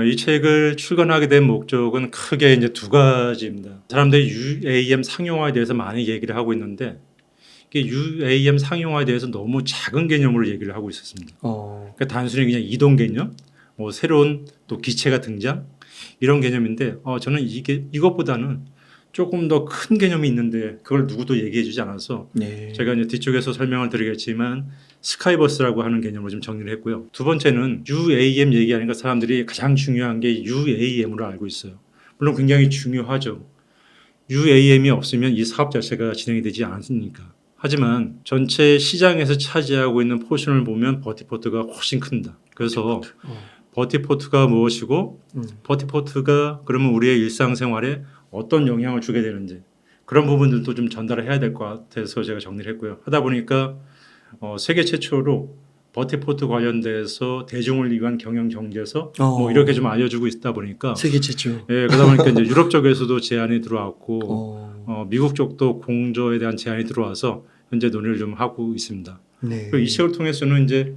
이 책을 출간하게 된 목적은 크게 이제 두 가지입니다. 사람들이 UAM 상용화에 대해서 많이 얘기를 하고 있는데 이게 UAM 상용화에 대해서 너무 작은 개념으로 얘기를 하고 있었습니다. 그러니까 단순히 그냥 이동 개념, 뭐 새로운 또 기체가 등장 이런 개념인데 저는 이것보다는 조금 더 큰 개념이 있는데 그걸 누구도 얘기해주지 않아서 네. 제가 이제 뒤쪽에서 설명을 드리겠지만 스카이버스라고 하는 개념으로 좀 정리를 했고요. 두 번째는 UAM 얘기하니까 사람들이 가장 중요한 게 UAM으로 알고 있어요. 물론 굉장히 중요하죠. UAM이 없으면 이 사업 자체가 진행이 되지 않습니까? 하지만 전체 시장에서 차지하고 있는 포션을 보면 버티포트가 훨씬 큰다. 그래서 버티포트가 무엇이고 버티포트가 그러면 우리의 일상생활에 어떤 영향을 주게 되는지 그런 부분들도 좀 전달을 해야 될 것 같아서 제가 정리를 했고요. 하다 보니까 세계 최초로 버티포트 관련돼서 대중을 위한 경영 정제서 뭐 이렇게 좀 알려주고 있다 보니까 세계 최초. 예, 그러다 보니까 이제 유럽 쪽에서도 제안이 들어왔고 미국 쪽도 공조에 대한 제안이 들어와서 현재 논의를 좀 하고 있습니다. 네. 그리고 이 책을 통해서는 이제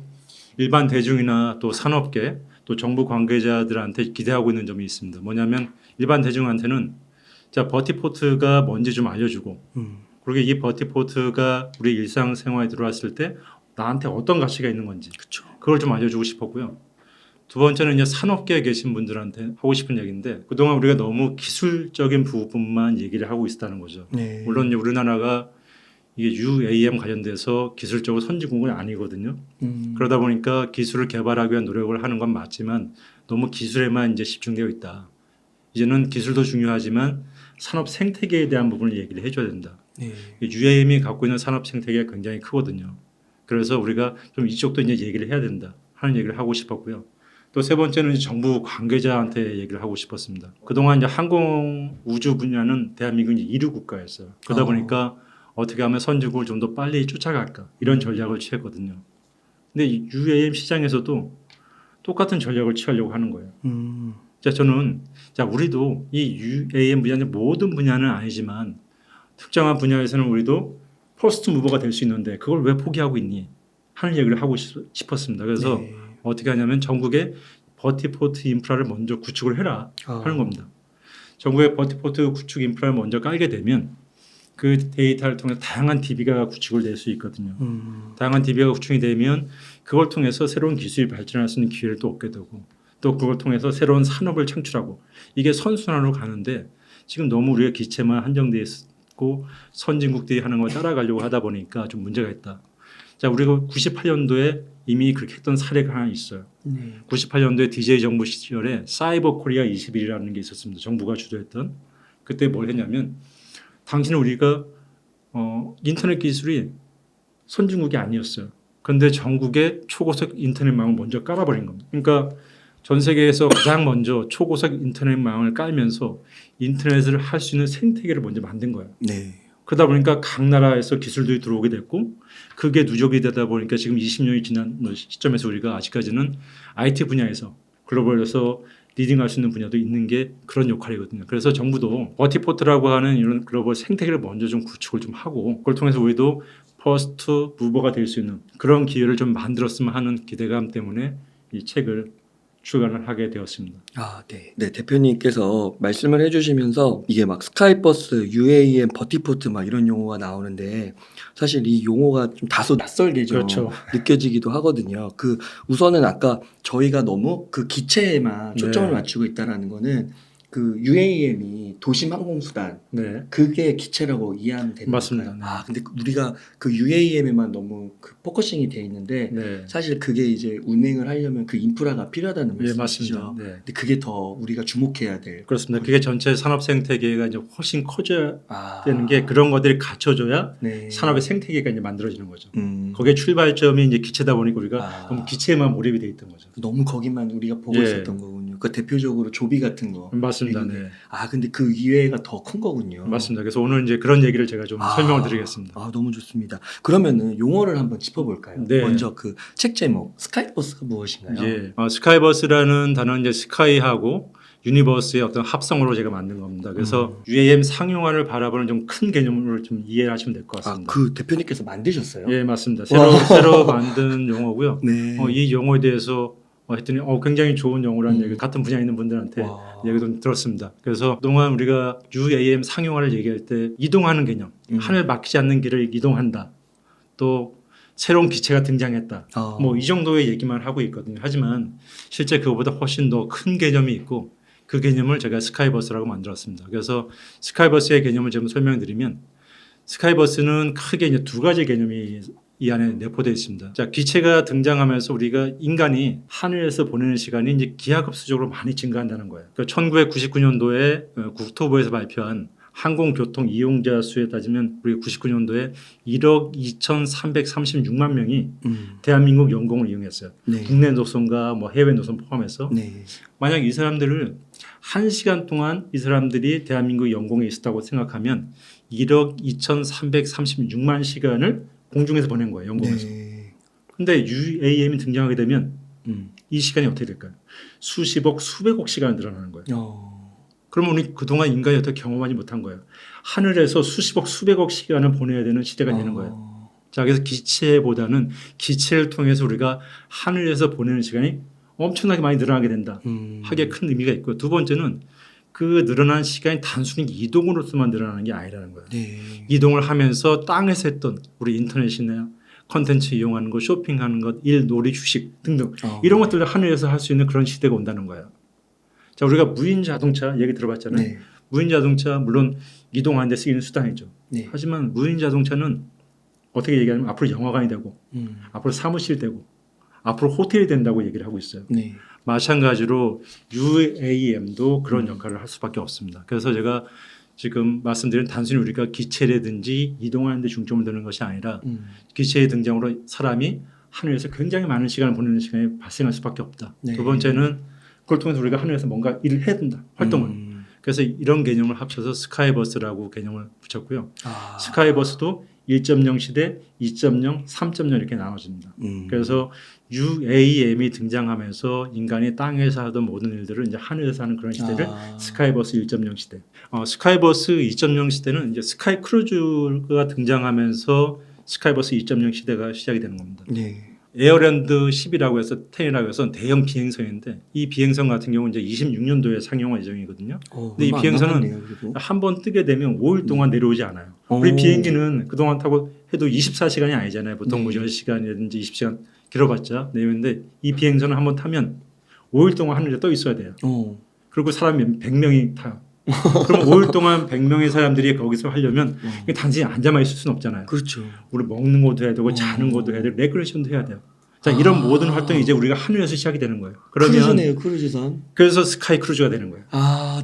일반 대중이나 또 산업계 또 정부 관계자들한테 기대하고 있는 점이 있습니다. 뭐냐면 일반 대중한테는 자 버티포트가 뭔지 좀 알려주고 그리고 이 버티포트가 우리 일상생활에 들어왔을 때 나한테 어떤 가치가 있는 건지 그렇죠. 그걸 좀 알려주고 싶었고요. 두 번째는 이제 산업계에 계신 분들한테 하고 싶은 얘기인데 그동안 우리가 너무 기술적인 부분만 얘기를 하고 있었다는 거죠. 네. 물론 우리나라가 이게 UAM 관련돼서 기술적으로 선진국은 아니거든요. 그러다 보니까 기술을 개발하기 위한 노력을 하는 건 맞지만 너무 기술에만 이제 집중되어 있다. 이제는 기술도 중요하지만 산업 생태계에 대한 부분을 얘기를 해줘야 된다. 네. UAM이 갖고 있는 산업 생태계가 굉장히 크거든요. 그래서 우리가 좀 이쪽도 이제 얘기를 해야 된다 하는 얘기를 하고 싶었고요. 또 세 번째는 정부 관계자한테 얘기를 하고 싶었습니다. 그동안 이제 항공 우주 분야는 대한민국이 1위 국가였어요. 그러다 보니까 어떻게 하면 선진국을 좀 더 빨리 쫓아갈까 이런 전략을 취했거든요. 근데 이 UAM 시장에서도 똑같은 전략을 취하려고 하는 거예요. 자, 저는 우리도 이 UAM 분야는 모든 분야는 아니지만 특정한 분야에서는 우리도 퍼스트 무버가 될 수 있는데 그걸 왜 포기하고 있니? 하는 얘기를 하고 싶었습니다. 그래서 네. 어떻게 하냐면 전국에 버티포트 인프라를 먼저 구축을 해라 하는 겁니다. 전국에 버티포트 구축 인프라를 먼저 깔게 되면 그 데이터를 통해 다양한 DB가 구축을 될 수 있거든요. 다양한 DB가 구축이 되면 그걸 통해서 새로운 기술이 발전할 수 있는 기회를 또 얻게 되고 또 그걸 통해서 새로운 산업을 창출하고 이게 선순환으로 가는데 지금 너무 우리가 기체만 한정되어 있고 선진국들이 하는 걸 따라가려고 하다 보니까 좀 문제가 있다. 자, 우리가 98년도에 이미 그렇게 했던 사례가 하나 있어요. 98년도에 DJ 정부 시절에 사이버 코리아 21이라는 게 있었습니다. 정부가 주도했던. 그때 뭘 했냐면 당시는 우리가 인터넷 기술이 선진국이 아니었어요. 그런데 전국에 초고속 인터넷망을 먼저 깔아버린 겁니다. 그러니까 전 세계에서 가장 먼저 초고속 인터넷망을 깔면서 인터넷을 할 수 있는 생태계를 먼저 만든 거예요. 네. 그러다 보니까 각 나라에서 기술들이 들어오게 됐고 그게 누적이 되다 보니까 지금 20년이 지난 시점에서 우리가 아직까지는 IT 분야에서 글로벌에서 리딩할 수 있는 분야도 있는 게 그런 역할이거든요. 그래서 정부도 버티포트라고 하는 이런 글로벌 생태계를 먼저 좀 구축을 좀 하고 그걸 통해서 우리도 퍼스트 무버가 될 수 있는 그런 기회를 좀 만들었으면 하는 기대감 때문에 이 책을 출간을 하게 되었습니다. 네. 네, 대표님께서 말씀을 해주시면서 이게 막 스카이버스, UAM, 버티포트 막 이런 용어가 나오는데 사실 이 용어가 좀 다소 낯설게 좀 그렇죠. 느껴지기도 하거든요. 우선은 아까 저희가 너무 그 기체에만 초점을 네. 맞추고 있다라는 거는 그 UAM이 도심 항공수단 네, 그게 기체라고 이해하면 되는 맞습니다. 건가요? 근데 우리가 그 UAM에만 너무 그 포커싱이 돼 있는데 네, 사실 그게 이제 운행을 하려면 그 인프라가 필요하다는 예, 말씀이시죠. 맞습니다. 네. 근데 그게 더 우리가 주목해야 될. 그렇습니다. 그게 전체 산업 생태계가 이제 훨씬 커져야 아, 되는 게 그런 것들이 갖춰져야 네. 산업의 생태계가 이제 만들어지는 거죠. 음. 거기에 출발점이 이제 기체다 보니까 우리가 너무 기체에만 몰입이 돼 있던 거죠. 너무 거기만 우리가 보고 예. 있었던 거군요. 그 대표적으로 조비 같은 거. 맞습니다. 있는데. 네. 근데 그 이외가 더 큰 거군요. 맞습니다. 그래서 오늘 이제 그런 얘기를 제가 좀 설명을 드리겠습니다. 너무 좋습니다. 그러면은 용어를 한번 짚어볼까요? 네. 먼저 그 책 제목 스카이버스가 무엇인가요? 예, 스카이버스라는 단어는 이제 스카이하고 유니버스의 어떤 합성어로 제가 만든 겁니다. 그래서 UAM 상용화를 바라보는 좀 큰 개념으로 좀 이해하시면 될 것 같습니다. 그 대표님께서 만드셨어요? 예, 맞습니다. 새로 만든 용어고요. 네. 이 용어에 대해서 했더니 굉장히 좋은 용어라는 얘기 같은 분야에 있는 분들한테 와. 얘기도 들었습니다. 그래서 그동안 우리가 UAM 상용화를 얘기할 때 이동하는 개념, 하늘 막히지 않는 길을 이동한다. 또 새로운 기체가 등장했다. 이 정도의 얘기만 하고 있거든요. 하지만 실제 그거보다 훨씬 더 큰 개념이 있고 그 개념을 제가 스카이버스라고 만들었습니다. 그래서 스카이버스의 개념을 좀 설명드리면 스카이버스는 크게 이제 두 가지 개념이 이 안에 내포되어 있습니다. 자, 기체가 등장하면서 우리가 인간이 하늘에서 보내는 시간이 이제 기하급수적으로 많이 증가한다는 거예요. 그러니까 1999년도에 국토부에서 발표한 항공교통 이용자 수에 따지면 우리 99년도에 1억 2,336만 명이 대한민국 영공을 이용했어요. 네. 국내 노선과 해외 노선 포함해서. 네. 만약 이 사람들을 1시간 동안 이 사람들이 대한민국 영공에 있었다고 생각하면 1억 2,336만 시간을 공중에서 보낸 거예요. 영공에서. 네. 근데 UAM이 등장하게 되면 이 시간이 어떻게 될까요? 수십억, 수백억 시간을 늘어나는 거예요. 그러면 우리 그동안 인간이 어떻게 경험하지 못한 거예요. 하늘에서 수십억, 수백억 시간을 보내야 되는 시대가 되는 거예요. 자, 그래서 기체보다는 기체를 통해서 우리가 하늘에서 보내는 시간이 엄청나게 많이 늘어나게 된다. 하기에 큰 의미가 있고 두 번째는 그 늘어난 시간이 단순히 이동으로서만 늘어나는 게 아니라는 거예요. 네. 이동을 하면서 땅에서 했던 우리 인터넷이나 컨텐츠 이용하는 것, 쇼핑하는 것, 일, 놀이, 휴식 등등 이런 것들을 하늘에서 할 수 있는 그런 시대가 온다는 거예요. 자, 우리가 무인 자동차 얘기 들어봤잖아요. 네. 무인 자동차 물론 이동하는 데 쓰이는 수단이죠. 네. 하지만 무인 자동차는 어떻게 얘기하면 앞으로 영화관이 되고 앞으로 사무실 되고 앞으로 호텔이 된다고 얘기를 하고 있어요. 네. 마찬가지로 UAM도 그런 역할을 할 수밖에 없습니다. 그래서 제가 지금 말씀드린 단순히 우리가 기체라든지 이동하는 데 중점을 두는 것이 아니라 기체의 등장으로 사람이 하늘에서 굉장히 많은 시간을 보내는 시간이 발생할 수밖에 없다. 네. 두 번째는 그걸 통해서 우리가 하늘에서 뭔가 일을 해야 된다. 활동을. 그래서 이런 개념을 합쳐서 스카이버스라고 개념을 붙였고요. 스카이버스도 1.0 시대, 2.0, 3.0 이렇게 나눠집니다. 그래서 UAM이 등장하면서 인간이 땅에서 하던 모든 일들을 이제 하늘에서 하는 그런 시대를 스카이버스 1.0 시대. 스카이버스 2.0 시대는 이제 스카이 크루즈가 등장하면서 스카이버스 2.0 시대가 시작이 되는 겁니다. 네. 에어랜드 10이라고 해서 10이라고 해서 대형 비행선인데 이 비행선 같은 경우는 이제 26년도에 상용화 예정이거든요. 근데 이 비행선은 한 번 뜨게 되면 5일 동안 내려오지 않아요. 우리 비행기는 그동안 타고 해도 24시간이 아니잖아요. 보통 뭐 10시간이라든지 20시간 길어봤자 내용인데 이 비행선을 한 번 타면 5일 동안 하늘에 떠 있어야 돼요. 그리고 사람이 100명이 타요. 그럼 5일 동안 100명의 사람들이 거기서 하려면 단순히 앉아만 있을 수는 없잖아요. 그렇죠. 우리 먹는 것도 해야 되고 자는 것도 해야 되고 레크레이션도 해야 돼요. 자, 이런 모든 활동이 이제 우리가 하늘에서 시작이 되는 거예요. 그러면 크루즈네요, 크루즈선. 그래서 스카이 크루즈가 되는 거예요.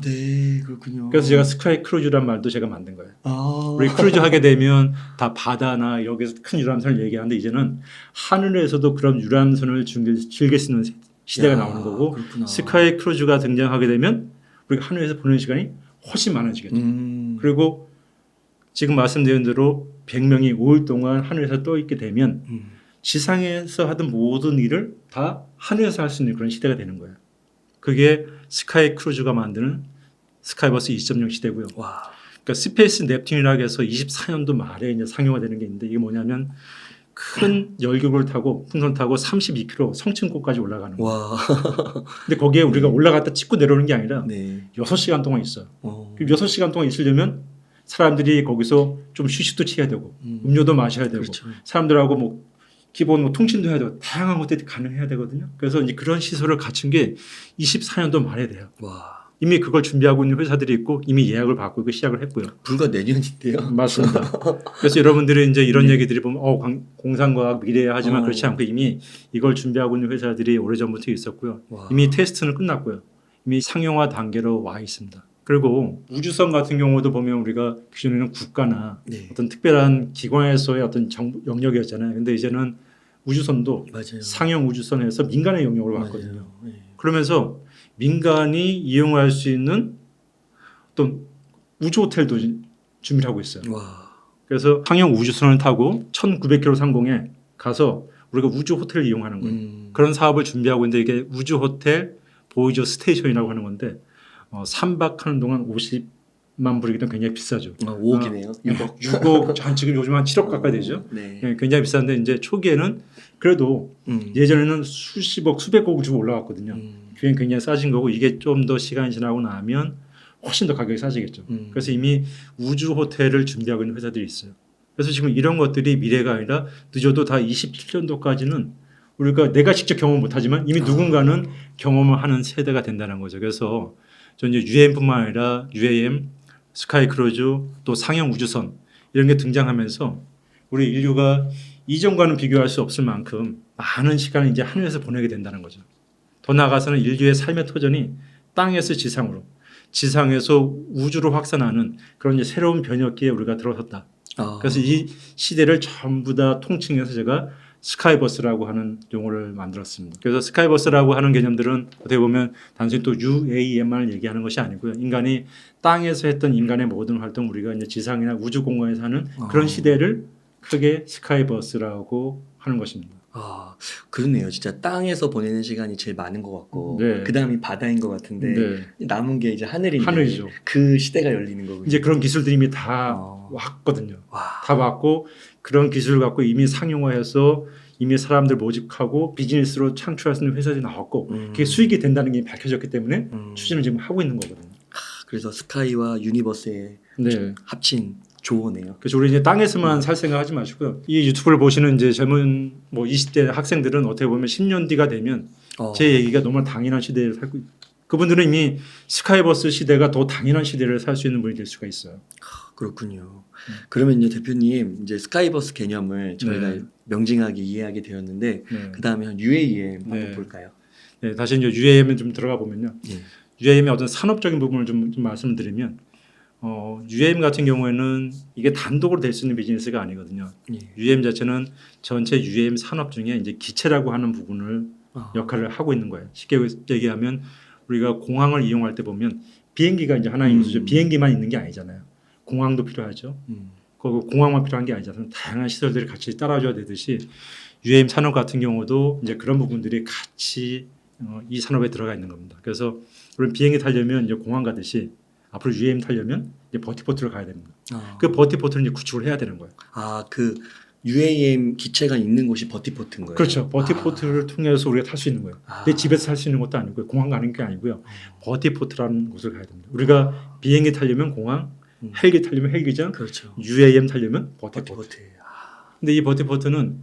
네, 그렇군요. 그래서 제가 스카이 크루즈란 말도 제가 만든 거예요. 아. 우리 크루즈 하게 되면 다 바다나 여기서 큰 유람선을 얘기하는데 이제는 하늘에서도 그런 유람선을 즐길 수 있는 시대가 나오는 거고 그렇구나. 스카이 크루즈가 등장하게 되면 우리가 하늘에서 보내는 시간이 훨씬 많아지겠죠. 그리고 지금 말씀드린 대로 100명이 5일 동안 하늘에서 떠 있게 되면 지상에서 하던 모든 일을 다 하늘에서 할 수 있는 그런 시대가 되는 거예요. 그게 스카이 크루즈가 만드는 스카이버스 2.0 시대고요. 와. 그러니까 스페이스 넵튠이라고 해서 24년도 말에 이제 상용화되는 게 있는데 이게 뭐냐면 큰 열기구를 타고 풍선 타고 32km 성층고까지 올라가는 거예요. 와. 근데 거기에 우리가 올라갔다 찍고 내려오는 게 아니라 네. 6시간 동안 있어요. 6시간 동안 있으려면 사람들이 거기서 좀 휴식도 취해야 되고 음료도 마셔야 되고 그렇죠. 사람들하고 뭐 기본 통신도 해야 되고 다양한 것들이 가능해야 되거든요. 그래서 이제 그런 시설을 갖춘 게 24년도 말에 돼요. 와. 이미 그걸 준비하고 있는 회사들이 있고 이미 예약을 받고 있고 시작을 했고요. 불과 내년인데요. 맞습니다. 그래서 여러분들이 이제 이런 얘기들이 보면 공상과학 미래 하지만 그렇지 않고 이미 이걸 준비하고 있는 회사들이 오래전부터 있었고요. 와. 이미 테스트는 끝났고요. 이미 상용화 단계로 와 있습니다. 그리고 우주선 같은 경우도 보면 우리가 기존에는 국가나 네. 어떤 특별한 기관에서의 어떤 영역이었잖아요. 근데 이제는 우주선도 맞아요. 상용 우주선에서 민간의 영역으로 왔거든요. 맞아요. 네. 그러면서 민간이 이용할 수 있는 어떤 우주 호텔도 준비를 하고 있어요. 와. 그래서 상용 우주선을 타고 1900km 상공에 가서 우리가 우주 호텔을 이용하는 거예요. 그런 사업을 준비하고 있는데 이게 우주 호텔 보이저 스테이션이라고 하는 건데 3박 하는 동안 부르기 때문에 굉장히 비싸죠. 5억이네요. 6억. 6억, 지금 요즘 한 7억 가까이 되죠. 네. 예, 굉장히 비싼데 이제 초기에는 그래도 예전에는 수십억, 수백억을 주고 올라갔거든요. 그게 굉장히 싸진 거고 이게 좀 더 시간이 지나고 나면 훨씬 더 가격이 싸지겠죠. 그래서 이미 우주 호텔을 준비하고 있는 회사들이 있어요. 그래서 지금 이런 것들이 미래가 아니라 늦어도 다 27년도까지는 우리가 내가 직접 경험 못하지만 이미 누군가는 경험을 하는 세대가 된다는 거죠. 그래서 전 이제 UAM뿐만 아니라 UAM, 스카이크루즈 또 상형 우주선 이런 게 등장하면서 우리 인류가 이전과는 비교할 수 없을 만큼 많은 시간을 이제 하늘에서 보내게 된다는 거죠. 더 나아가서는 인류의 삶의 터전이 땅에서 지상으로, 지상에서 우주로 확산하는 그런 이제 새로운 변혁기에 우리가 들어섰다. 그래서 이 시대를 전부 다 통칭해서 제가 스카이버스라고 하는 용어를 만들었습니다. 그래서 스카이버스라고 하는 개념들은 어떻게 보면 단순히 또 UAM을 얘기하는 것이 아니고요. 인간이 땅에서 했던 인간의 모든 활동 우리가 이제 지상이나 우주 공간에서 하는 그런 시대를 크게 스카이버스라고 하는 것입니다. 그렇네요. 진짜 땅에서 보내는 시간이 제일 많은 것 같고 네. 그 다음이 바다인 것 같은데 네. 남은 게 이제 하늘인데 하늘이죠. 그 시대가 열리는 거군요. 이제 그런 기술들이 이미 다 왔거든요. 다 왔고 그런 기술을 갖고 이미 상용화해서 이미 사람들 모집하고 비즈니스로 창출할 수 있는 회사들이 나왔고 그게 수익이 된다는 게 밝혀졌기 때문에 추진을 지금 하고 있는 거거든요. 그래서 스카이와 유니버스의 네. 합친 조어네요. 그래서 우리 이제 땅에서만 살 생각하지 마시고요. 이 유튜브를 보시는 이제 젊은 뭐 20대 학생들은 어떻게 보면 10년 뒤가 되면 제 얘기가 너무 당연한 시대를 살고 그분들은 이미 스카이버스 시대가 더 당연한 시대를 살 수 있는 분이 될 수가 있어요. 그렇군요. 그러면 이제 대표님 이제 스카이버스 개념을 저희가 명징하게 이해하게 되었는데 그 다음에 한 UAM 한번 볼까요? 네, 다시 이제 UAM에 좀 들어가 보면요. UAM의 어떤 산업적인 부분을 좀 말씀드리면 UAM 같은 경우에는 이게 단독으로 될 수 있는 비즈니스가 아니거든요. UAM 자체는 전체 UAM 산업 중에 이제 기체라고 하는 부분을 역할을 하고 있는 거예요. 쉽게 얘기하면 우리가 공항을 이용할 때 보면 비행기가 이제 하나의 요소죠. 비행기만 있는 게 아니잖아요. 공항도 필요하죠. 그리고 공항만 필요한 게 아니잖아요. 다양한 시설들이 같이 따라줘야 되듯이 UAM 산업 같은 경우도 이제 그런 부분들이 같이 이 산업에 들어가 있는 겁니다. 그래서 우리 비행기 타려면 이제 공항 가듯이 앞으로 UAM 타려면 이제 버티포트를 가야 됩니다. 그 버티포트를 이제 구축을 해야 되는 거예요. 그 UAM 기체가 있는 곳이 버티포트인 거예요. 그렇죠. 버티포트를 통해서 우리가 탈 수 있는 거예요. 내 집에서 탈 수 있는 것도 아니고요. 공항 가는 게 아니고요. 버티포트라는 곳을 가야 됩니다. 우리가 비행기 타려면 공항, 헬기 타려면 헬기장, 그렇죠. UAM 타려면 버티포트. 버티포트. 근데 이 버티포트는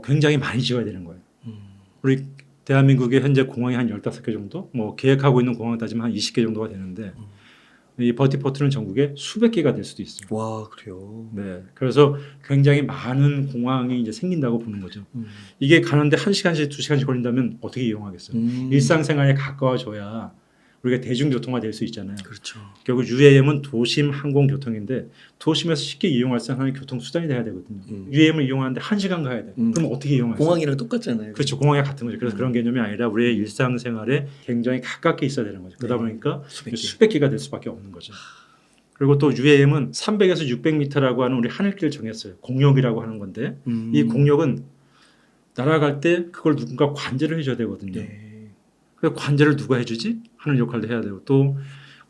굉장히 많이 지어야 되는 거예요. 우리 대한민국에 현재 공항이 한 15개 정도, 뭐 계획하고 있는 공항 따지면 한 20개 정도가 되는데 이 버티포트는 전국에 수백 개가 될 수도 있어요. 와, 그래요. 네, 그래서 굉장히 많은 공항이 이제 생긴다고 보는 거죠. 이게 가는데 1시간씩 2시간씩 걸린다면 어떻게 이용하겠어요? 일상생활에 가까워져야 우리가 대중교통화 될 수 있잖아요. 그렇죠. 결국 UAM은 도심 항공교통인데 도심에서 쉽게 이용할 수 있는 교통수단이 돼야 되거든요. UAM을 이용하는데 1시간 가야 돼요. 그럼 어떻게 이용하세요? 공항이랑 똑같잖아요. 그렇죠. 공항이 같은 거죠. 그래서 그런 개념이 아니라 우리의 일상생활에 굉장히 가깝게 있어야 되는 거죠. 그러다 보니까 수백 개가 될 수밖에 없는 거죠. 그리고 또 UAM은 300에서 600m라고 하는 우리 하늘길을 정했어요. 공역이라고 하는 건데 이 공역은 날아갈 때 그걸 누군가 관제를 해줘야 되거든요. 그 관제를 누가 해주지? 하는 역할도 해야 되고 또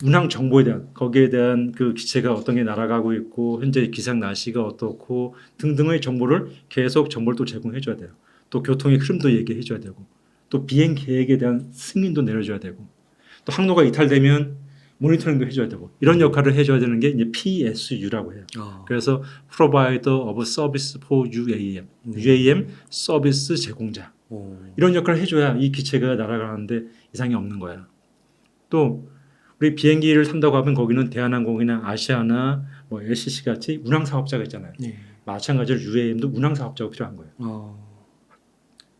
운항 정보에 대한 거기에 대한 그 기체가 어떤 게 날아가고 있고 현재 기상 날씨가 어떻고 등등의 정보를 계속 정보를 또 제공해줘야 돼요. 또 교통의 흐름도 얘기해줘야 되고 또 비행 계획에 대한 승인도 내려줘야 되고 또 항로가 이탈되면 모니터링도 해줘야 되고 이런 역할을 해줘야 되는 게 이제 PSU라고 해요. 그래서 Provider of Service for UAM, UAM 서비스 제공자. 이런 역할을 해줘야 이 기체가 날아가는데 이상이 없는 거야. 또 우리 비행기를 탄다고 하면 거기는 대한항공이나 아시아나 뭐 LCC 같이 운항 사업자가 있잖아요. 마찬가지로 UAM도 운항 사업자가 필요한 거예요.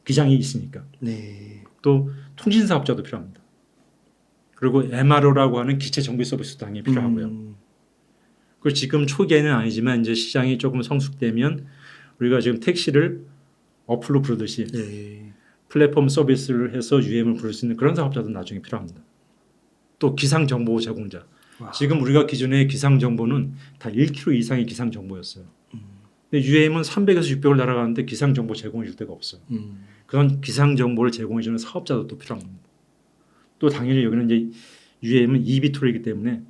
기장이 있으니까. 또 통신 사업자도 필요합니다. 그리고 MRO라고 하는 기체 정비 서비스도 당연히 필요하고요. 그리고 지금 초기에는 아니지만 이제 시장이 조금 성숙되면 우리가 지금 택시를 어플로 부르듯이 플랫폼 서비스를 해서 UAM을 부를 수 있는 그런 사업자도 나중에 필요합니다. 또 기상 정보 제공자. 지금 우리가 기존의 기상 정보는 다 1km 이상의 기상 정보였어요. 근데 UAM은 300에서 600을 날아가는데 기상 정보 제공해 줄 데가 없어요. 그런 기상 정보를 제공해 주는 사업자도 또 필요한 겁니다. 또 당연히 여기는 이제 UAM은 eVTOL이기 때문에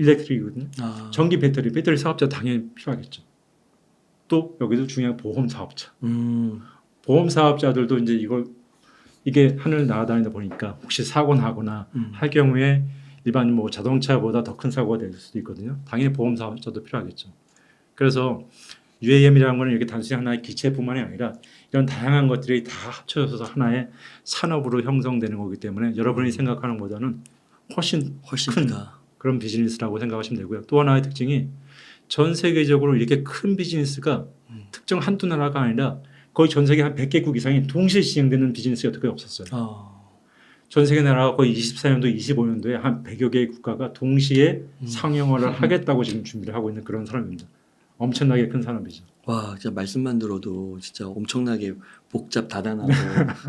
일렉트릭이거든요. 전기 배터리 사업자 당연히 필요하겠죠. 또 여기도 중요한 보험 사업자. 보험 사업자들도 이제 이게 하늘 날아다니다 보니까 혹시 사고 나거나 할 경우에 일반 뭐 자동차보다 더 큰 사고가 될 수도 있거든요. 당연히 보험 사업자도 필요하겠죠. 그래서 UAM이라는 거는 이렇게 단순히 하나의 기체뿐만이 아니라 이런 다양한 것들이 다 합쳐져서 하나의 산업으로 형성되는 거기 때문에 여러분이 생각하는 것보다는 훨씬 큰 크다. 그런 비즈니스라고 생각하시면 되고요. 또 하나의 특징이 전 세계적으로 이렇게 큰 비즈니스가 특정 한두 나라가 아니라 거의 전 세계 한 100개국 이상이 동시에 진행되는 비즈니스가 어떻게 없었어요. 전 세계 나라가 거의 24년도, 25년도에 한 100여 개의 국가가 동시에 상용화를 하겠다고 지금 준비를 하고 있는 그런 산업입니다. 엄청나게 큰 산업이죠. 와, 진짜 말씀만 들어도 진짜 엄청나게 복잡 다단하고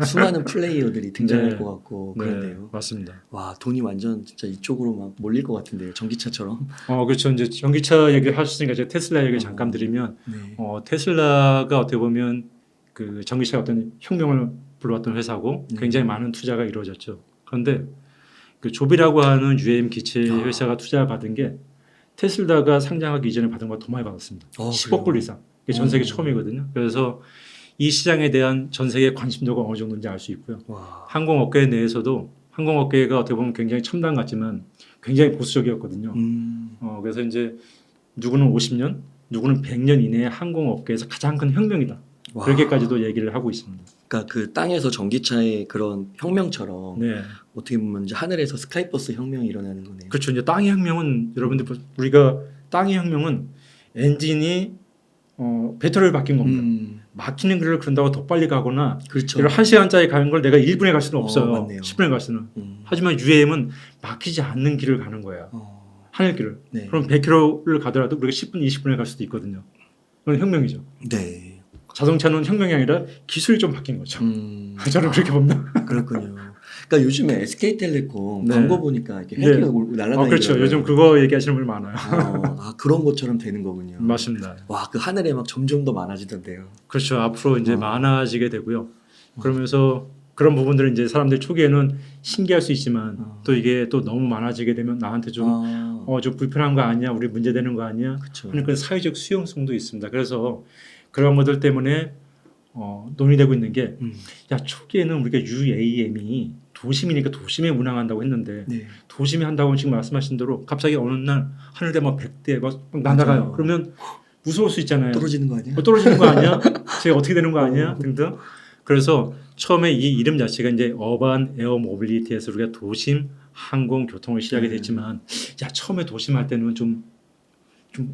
수많은 플레이어들이 등장할 네. 것 같고 네, 그런데요. 맞습니다. 와, 돈이 완전 진짜 이쪽으로 막 몰릴 것 같은데요. 전기차처럼. 그렇죠. 이제 전기차 얘기를 하셨으니까 이제 테슬라 얘기 잠깐 드리면 네. 테슬라가 어떻게 보면 그 전기차 어떤 혁명을 불러왔던 회사고 굉장히 많은 투자가 이루어졌죠. 그런데 그 조비라고 하는 UAM 기체 회사가 투자를 받은 게 테슬라가 상장하기 이전에 받은 것보다 더 많이 받았습니다. 10억 불 이상. 이게 전 세계 처음이거든요. 그래서 이 시장에 대한 전 세계 관심도가 어느 정도인지 알 수 있고요. 와. 항공업계 내에서도 항공업계가 어떻게 보면 굉장히 첨단 같지만 굉장히 보수적이었거든요. 그래서 이제 누구는 50년, 누구는 100년 이내에 항공업계에서 가장 큰 혁명이다. 와. 그렇게까지도 얘기를 하고 있습니다. 그러니까 그 땅에서 전기차의 그런 혁명처럼 네, 어떻게 보면 이제 하늘에서 스카이버스 혁명이 일어나는 거네요. 그렇죠. 이제 땅의 혁명은 여러분들 우리가 땅의 혁명은 엔진이 배터리를 바뀐 겁니다. 막히는 길을 그런다고 더 빨리 가거나 그렇죠. 이런 1시간짜리 가는 걸 내가 1분에 갈 수는 없어요. 맞네요. 10분에 갈 수는. 하지만 UAM은 막히지 않는 길을 가는 거야. 하늘길을. 네. 그럼 100km를 가더라도 우리가 10분, 20분에 갈 수도 있거든요. 그건 혁명이죠. 네. 자동차는 혁명이 아니라 기술이 좀 바뀐 거죠. 저는 그렇게 봅니다. 그렇군요. 그러니까 요즘에 SK텔레콤 네. 광고 보니까 이렇게 헬기가 날아다니더라고요. 그렇죠. 요즘 그거 얘기하시는 분이 많아요. 그런 것처럼 되는 거군요. 맞습니다. 와, 그 하늘에 막 점점 더 많아지던데요. 그렇죠. 앞으로 이제 많아지게 되고요. 그러면서 그런 부분들은 이제 사람들 초기에는 신기할 수 있지만 또 이게 또 너무 많아지게 되면 나한테 좀 좀 불편한 거 아니야? 우리 문제되는 거 아니야? 그렇죠. 하는 그런 사회적 수용성도 있습니다. 그래서 그런 것들 때문에 논의되고 있는 게 야, 초기에는 우리가 UAM이 도심이니까 도심에 운항한다고 했는데 네. 도심에 한다고 지금 말씀하신 대로 갑자기 어느 날 하늘에 막 100대 막 날아가요. 맞아요. 그러면 무서울 수 있잖아요. 떨어지는 거 아니야? 떨어지는 거 아니야? 제가 어떻게 되는 거 아니야? 등등. 그래서 처음에 이 이름 자체가 이제 어반 에어 모빌리티에서 우리가 도심 항공 교통을 시작이 됐지만 야, 처음에 도심 할 때는 좀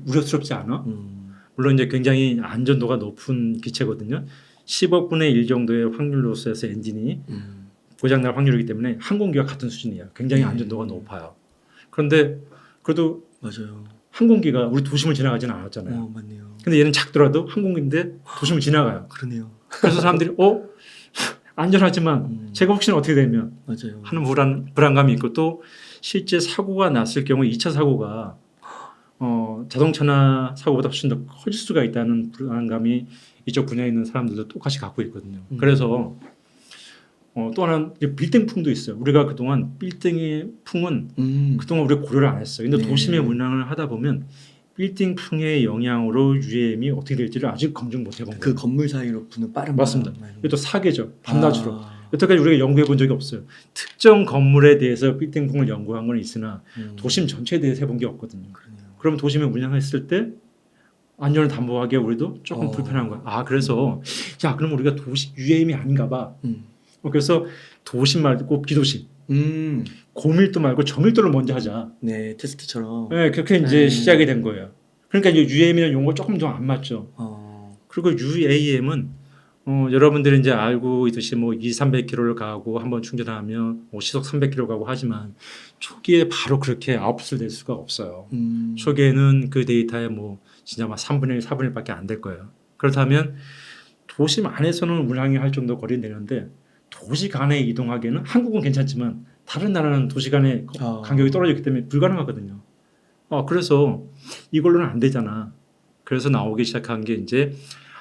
우려스럽지 않아? 물론 이제 굉장히 안전도가 높은 기체거든요. 10억 분의 1 정도의 확률로서에서 엔진이 고장날 확률이기 때문에 항공기와 같은 수준이야. 굉장히 안전도가 높아요. 그런데 그래도 맞아요. 항공기가 우리 도심을 지나가지는 않았잖아요. 맞네요. 근데 얘는 작더라도 항공기인데 도심을 지나가요. 그러네요. 그래서 사람들이 안전하지만 제가 혹시나 어떻게 되면 맞아요. 하는 불안감이 있고 또 실제 사고가 났을 경우 2차 사고가 자동차나 사고보다 훨씬 더 커질 수가 있다는 불안감이 이쪽 분야에 있는 사람들도 똑같이 갖고 있거든요. 그래서 또 하나는 빌딩풍도 있어요. 우리가 그동안 빌딩의 풍은 그동안 우리가 고려를 안 했어요. 근데 네. 도심에 운항을 하다 보면 빌딩풍의 영향으로 UAM이 어떻게 될지를 아직 검증 못 해본 거예요. 그 건물 사이로 부는 빠른 맞습니다. 바람. 이것도 사계죠. 밤낮으로. 여태까지 우리가 연구해 본 적이 없어요. 특정 건물에 대해서 빌딩풍을 연구한 건 있으나 도심 전체에 대해서 해본 게 없거든요. 그러네요. 그럼 도심에 운항했을 때 안전을 담보하기에 우리도 조금 불편한 거야. 그래서 야, 그럼 우리가 도시 UAM이 아닌가 봐. 그래서 도심 말고 비도심, 고밀도 말고 저밀도를 먼저 하자. 네, 테스트처럼. 네, 그렇게 이제 시작이 된 거예요. 그러니까 이제 UAM이라는 용어가 조금 더 안 맞죠. 그리고 UAM은 여러분들이 이제 알고 있듯이 뭐 200-300km를 가고 한번 충전하면 시속 300km 가고 하지만 초기에 바로 그렇게 아웃풋을 낼 수가 없어요. 초기에는 그 데이터에 뭐 진짜 막 3분의 1, 4분의 1밖에 안 될 거예요. 그렇다면 도심 안에서는 운항이 할 정도 거리는 되는데 도시 간에 이동하기에는 한국은 괜찮지만 다른 나라는 도시 간의 간격이 떨어졌기 때문에 불가능하거든요. 그래서 이걸로는 안 되잖아. 그래서 나오기 시작한 게 이제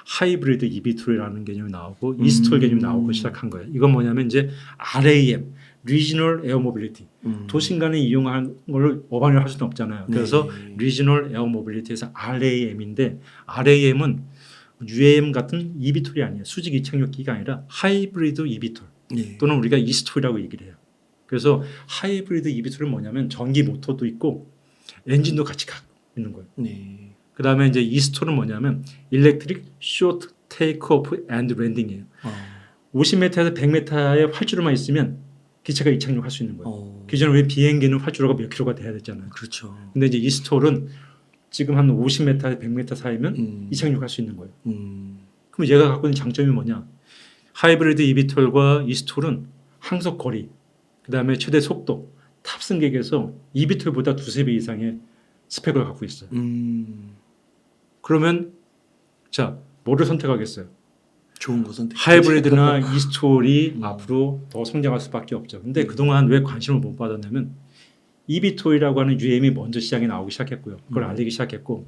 하이브리드 eVTOL이라는 개념이 나오고 이스톨 개념이 나오고 시작한 거예요. 이건 뭐냐면 이제 RAM, 리지널 에어 모빌리티. 도심 간에 이용하는 걸 어반을 할 수는 없잖아요. 그래서 리지널 에어 모빌리티에서 RAM인데 RAM은 UAM 같은 eVTOL이 아니에요. 수직 이착륙기가 아니라 하이브리드 eVTOL 또는 우리가 e스톨이라고 얘기를 해요. 그래서 하이브리드 eVTOL은 뭐냐면 전기 모터도 있고 엔진도 같이 갖고 있는 거예요. 그다음에 이제 e스톨은 뭐냐면 일렉트릭 쇼트 테이크오프 앤드 랜딩이에요. 50m에서 100m의 활주로만 있으면 기체가 이착륙할 수 있는 거예요. 기존에 왜 비행기는 활주로가 몇 킬로가 돼야 됐잖아요. 그렇죠. 근데 이제 e스톨은 지금 한 50m에서 100m 사이면 이착륙할 수 있는 거예요. 그럼 얘가 갖고 있는 장점이 뭐냐? 하이브리드 eVTOL과 e스톨은 항속 거리, 그다음에 최대 속도, 탑승객에서 eVTOL보다 두세 배 이상의 스펙을 갖고 있어요. 그러면 자 뭐를 선택하겠어요? 좋은 거 선택. 하이브리드나 e스톨이 앞으로 더 성장할 수밖에 없죠. 근데 그동안 왜 관심을 못 받았냐면 eVTOL이라고 하는 UAM이 먼저 시장에 나오기 시작했고요. 그걸 알리기 시작했고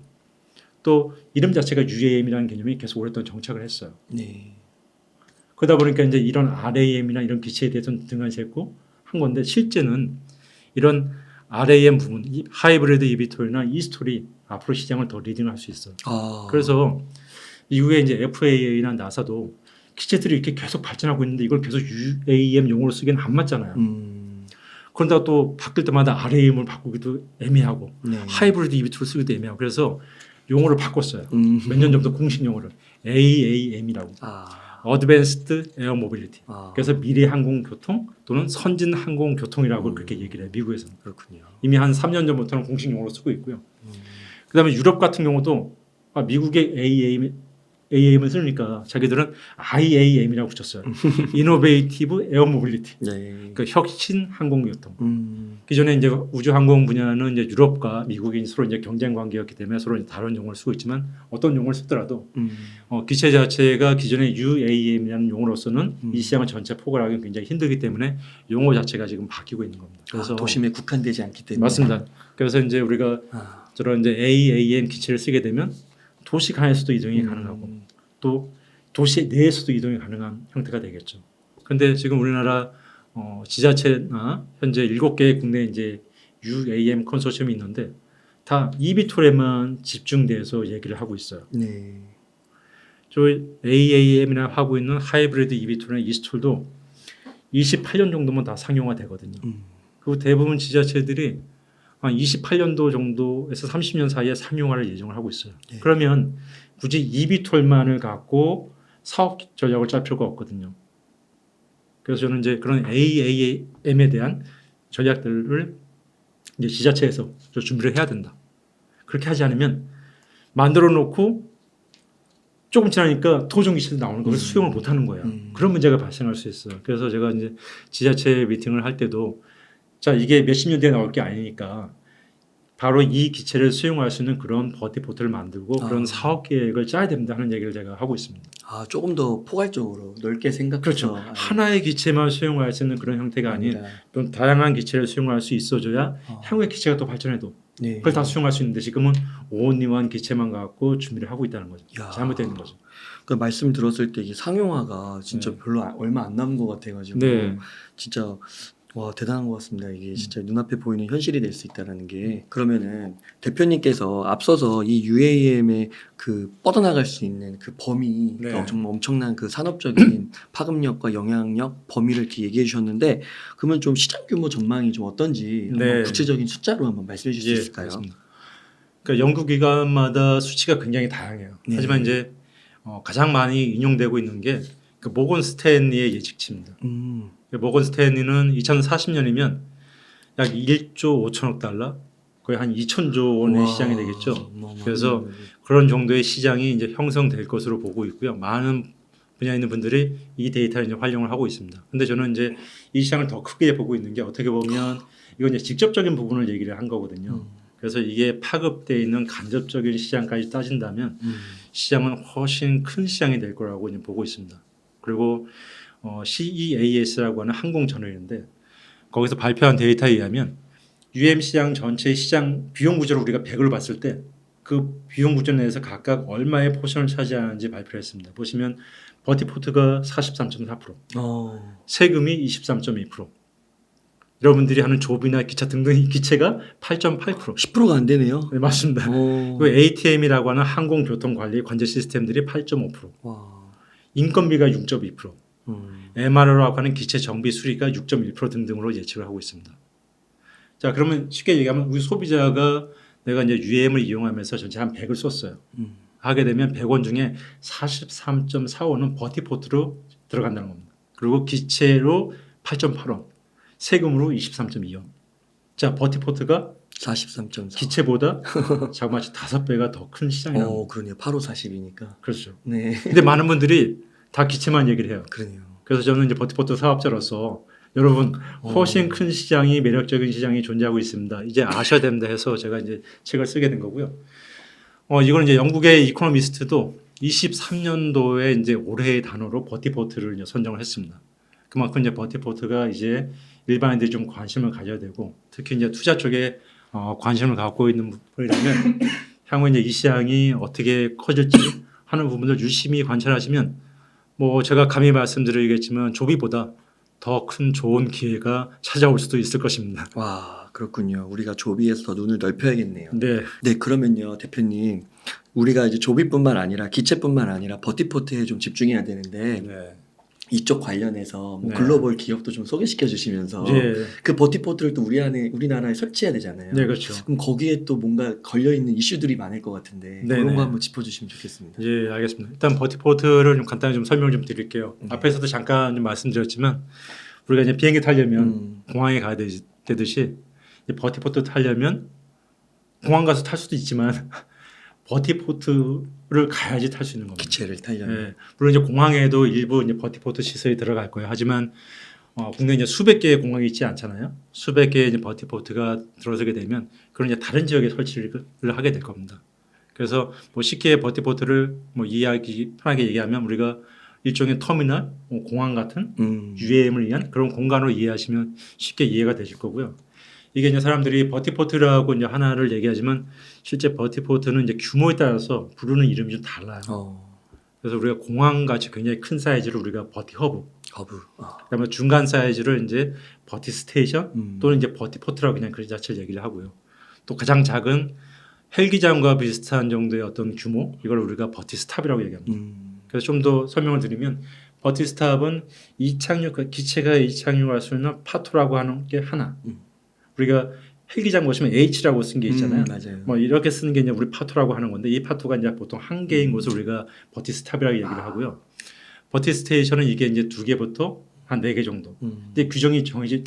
또 이름 자체가 UAM이라는 개념이 계속 오랫동안 정착을 했어요. 그러다 보니까 이제 이런 RAM이나 이런 기체에 대해서는 등한시했고 한 건데 실제는 이런 RAM 부분, 하이브리드 eVTOL이나 e스톨이 앞으로 시장을 더 리딩할 수 있어요. 그래서 이후에 이제 FAA나 나사도 기체들이 이렇게 계속 발전하고 있는데 이걸 계속 UAM 용어로 쓰기는 안 맞잖아요. 그런다고 또 바뀔 때마다 RAM을 바꾸기도 애매하고 하이브리드 eVTOL 쓰기도 애매하고 그래서 용어를 바꿨어요. 몇 년 전부터 공식 용어를 AAM이라고. Advanced Air Mobility. 그래서 미래 항공교통 또는 선진 항공교통이라고 그렇게 얘기를 해요. 미국에서는. 그렇군요. 이미 한 3년 전부터는 공식 용어로 쓰고 있고요. 그다음에 유럽 같은 경우도 미국의 AAM을 쓰니까 자기들은 IAM이라고 붙였어요. Innovative Air Mobility. 그러니까 혁신 항공교통. 기존에 이제 우주항공 분야는 이제 유럽과 미국이 서로 이제 경쟁 관계였기 때문에 서로 이제 다른 용어를 쓰고 있지만 어떤 용어를 쓰더라도 기체 자체가 기존의 UAM이라는 용어로서는 이 시장을 전체 포괄하기 굉장히 힘들기 때문에 용어 자체가 지금 바뀌고 있는 겁니다. 그래서 도심에 국한되지 않기 때문에. 맞습니다. 그래서 이제 우리가 저런 이제 AAM 기체를 쓰게 되면 도시 간에서도 이동이 가능하고 또 도시 내에서도 이동이 가능한 형태가 되겠죠. 그런데 지금 우리나라 지자체나 현재 7개의 국내 이제 UAM 컨소시엄이 있는데 다 eVTOL에만 집중돼서 얘기를 하고 있어요. 저 AAM이나 하고 있는 하이브리드 eVTOL이나 e스톨도 28년 정도면 다 상용화 되거든요. 그리고 대부분 지자체들이 한 28년도 정도에서 30년 사이에 상용화를 예정을 하고 있어요. 그러면 굳이 eVTOL만을 갖고 사업 전략을 짤 필요가 없거든요. 그래서 저는 이제 그런 AAM에 대한 전략들을 이제 지자체에서 준비를 해야 된다. 그렇게 하지 않으면 만들어 놓고 조금 지나니까 토종 기체도 나오는 걸 수용을 못 하는 거예요. 그런 문제가 발생할 수 있어요. 그래서 제가 이제 지자체 미팅을 할 때도 자, 이게 몇십 년 뒤에 나올 게 아니니까 바로 이 기체를 수용할 수 있는 그런 버티포트를 만들고 그런 사업 계획을 짜야 된다 하는 얘기를 제가 하고 있습니다. 조금 더 포괄적으로 넓게 생각해서. 그렇죠. 하나의 기체만 수용할 수 있는 그런 형태가 아닌 또 다양한 기체를 수용할 수 있어줘야 향후에 기체가 또 발전해도 그걸 다 수용할 수 있는데 지금은 온리원 기체만 갖고 준비를 하고 있다는 거죠. 잘못되어 있는 거죠. 그 말씀 들었을 때 이게 상용화가 진짜 별로 얼마 안 남은 것 같아가지고 진짜 와 대단한 것 같습니다. 이게 진짜 눈앞에 보이는 현실이 될 수 있다는 게. 그러면은 대표님께서 앞서서 이 UAM의 그 뻗어나갈 수 있는 그 범위 정말 엄청난 그 산업적인 파급력과 영향력 범위를 이렇게 얘기해 주셨는데 그러면 좀 시장 규모 전망이 좀 어떤지 한번 구체적인 숫자로 한번 말씀해 주실 수 있을까요? 그렇습니다. 그러니까 연구기관마다 수치가 굉장히 다양해요. 하지만 이제 가장 많이 인용되고 있는 게 그 모건 스탠리의 예측치입니다. 모건 스탠리는 2040년이면 약 1조 5천억 달러, 거의 한 2천조 원의 시장이 되겠죠. 그래서 그런 정도의 시장이 이제 형성될 것으로 보고 있고요. 많은 분야에 있는 분들이 이 데이터를 이제 활용을 하고 있습니다. 근데 저는 이제 이 시장을 더 크게 보고 있는 게 어떻게 보면 이건 이제 직접적인 부분을 얘기를 한 거거든요. 그래서 이게 파급되어 있는 간접적인 시장까지 따진다면 시장은 훨씬 큰 시장이 될 거라고 이제 보고 있습니다. 그리고 CEAS라고 하는 항공 저널인데 거기서 발표한 데이터에 의하면 UM 시장 전체 시장 비용 구조를 우리가 100으로 봤을 때 그 비용 구조 내에서 각각 얼마의 포션을 차지하는지 발표를 했습니다. 보시면 버티포트가 43.4%, 세금이 23.2%, 여러분들이 하는 조비나 기차 등등의 기체가 8.8%. 10%가 안 되네요. 네, 맞습니다. 그 ATM이라고 하는 항공교통관리 관제 시스템들이 8.5%. 와. 인건비가 6.2%. MRO라고 하는 기체 정비 수리가 6.1% 등등으로 예측을 하고 있습니다. 자, 그러면 쉽게 얘기하면 우리 소비자가 내가 이제 UM을 이용하면서 전체 한 100을 썼어요. 하게 되면 100원 중에 43.45는 버티포트로 들어간다는 겁니다. 그리고 기체로 8.8원, 세금으로 23.2원. 자, 버티포트가 43.4. 기체보다 자그마치 5배가 더 큰 시장이라고. 그러네요. 8호 40이니까. 그렇죠. 네. 근데 많은 분들이 다 기체만 얘기를 해요. 그러네요. 그래서 저는 이제 버티포트 사업자로서 여러분 훨씬 큰 시장이 매력적인 시장이 존재하고 있습니다. 이제 아셔야 된다 해서 제가 이제 책을 쓰게 된 거고요. 이거는 이제 영국의 이코노미스트도 23년도에 이제 올해의 단어로 버티포트를 이제 선정을 했습니다. 그만큼 이제 버티포트가 이제 일반인들이 좀 관심을 가져야 되고 특히 이제 투자 쪽에 관심을 갖고 있는 분이라면 향후 이제 이 시장이 어떻게 커질지 하는 부분을 유심히 관찰하시면 뭐 제가 감히 말씀드리겠지만 조비보다 더 큰 좋은 기회가 찾아올 수도 있을 것입니다. 와, 그렇군요. 우리가 조비에서 더 눈을 넓혀야겠네요. 네. 네, 그러면요, 대표님. 우리가 이제 조비뿐만 아니라 기체뿐만 아니라 버티포트에 좀 집중해야 되는데 네. 이쪽 관련해서 뭐 네. 글로벌 기업도 좀 소개시켜 주시면서 네. 그 버티포트를 또 우리나라에 설치해야 되잖아요. 네, 그렇죠. 그럼 거기에 또 뭔가 걸려 있는 이슈들이 많을 것 같은데 네네. 그런 거 한번 짚어주시면 좋겠습니다. 예, 알겠습니다. 일단 버티포트를 좀 간단히 좀 설명을 좀 드릴게요. 네. 앞에서도 잠깐 좀 말씀드렸지만 우리가 이제 비행기 타려면 공항에 가야 되듯이 이제 버티포트 타려면 공항 가서 탈 수도 있지만 버티포트를 가야지 탈 수 있는 겁니다. 기체를 타려면. 예, 물론 이제 공항에도 일부 이제 버티포트 시설이 들어갈 거예요. 하지만 국내 이제 수백 개의 공항이 있지 않잖아요. 수백 개의 이제 버티포트가 들어서게 되면 그런 이제 다른 지역에 설치를 하게 될 겁니다. 그래서 뭐 쉽게 버티포트를 뭐 편하게 얘기하면 우리가 일종의 터미널, 공항 같은 UAM을 위한 그런 공간으로 이해하시면 쉽게 이해가 되실 거고요. 이게 이제 사람들이 버티포트라고 이제 하나를 얘기하지만 실제 버티포트는 이제 규모에 따라서 부르는 이름이 좀 달라요. 그래서 우리가 공항 같이 굉장히 큰 사이즈를 우리가 버티허브, 그다음에 중간 사이즈를 이제 버티 스테이션 또는 이제 버티포트라고 그냥 그 자체를 얘기를 하고요. 또 가장 작은 헬기장과 비슷한 정도의 어떤 규모 이걸 우리가 버티 스탑이라고 얘기합니다. 그래서 좀 더 설명을 드리면 버티 스탑은 기체가 이착륙할 수 있는 파토라고 하는 게 하나. 우리가 헬기장 보시면 H라고 쓴 게 있잖아요. 맞아요. 뭐 이렇게 쓰는 게 이제 우리 파토라고 하는 건데 이 파토가 이제 보통 한 개인 곳을 우리가 버티 스탑이라고 얘기를 하고요. 버티 스테이션은 이게 이제 2개부터 한 4개 정도. 근데 규정이 정해지지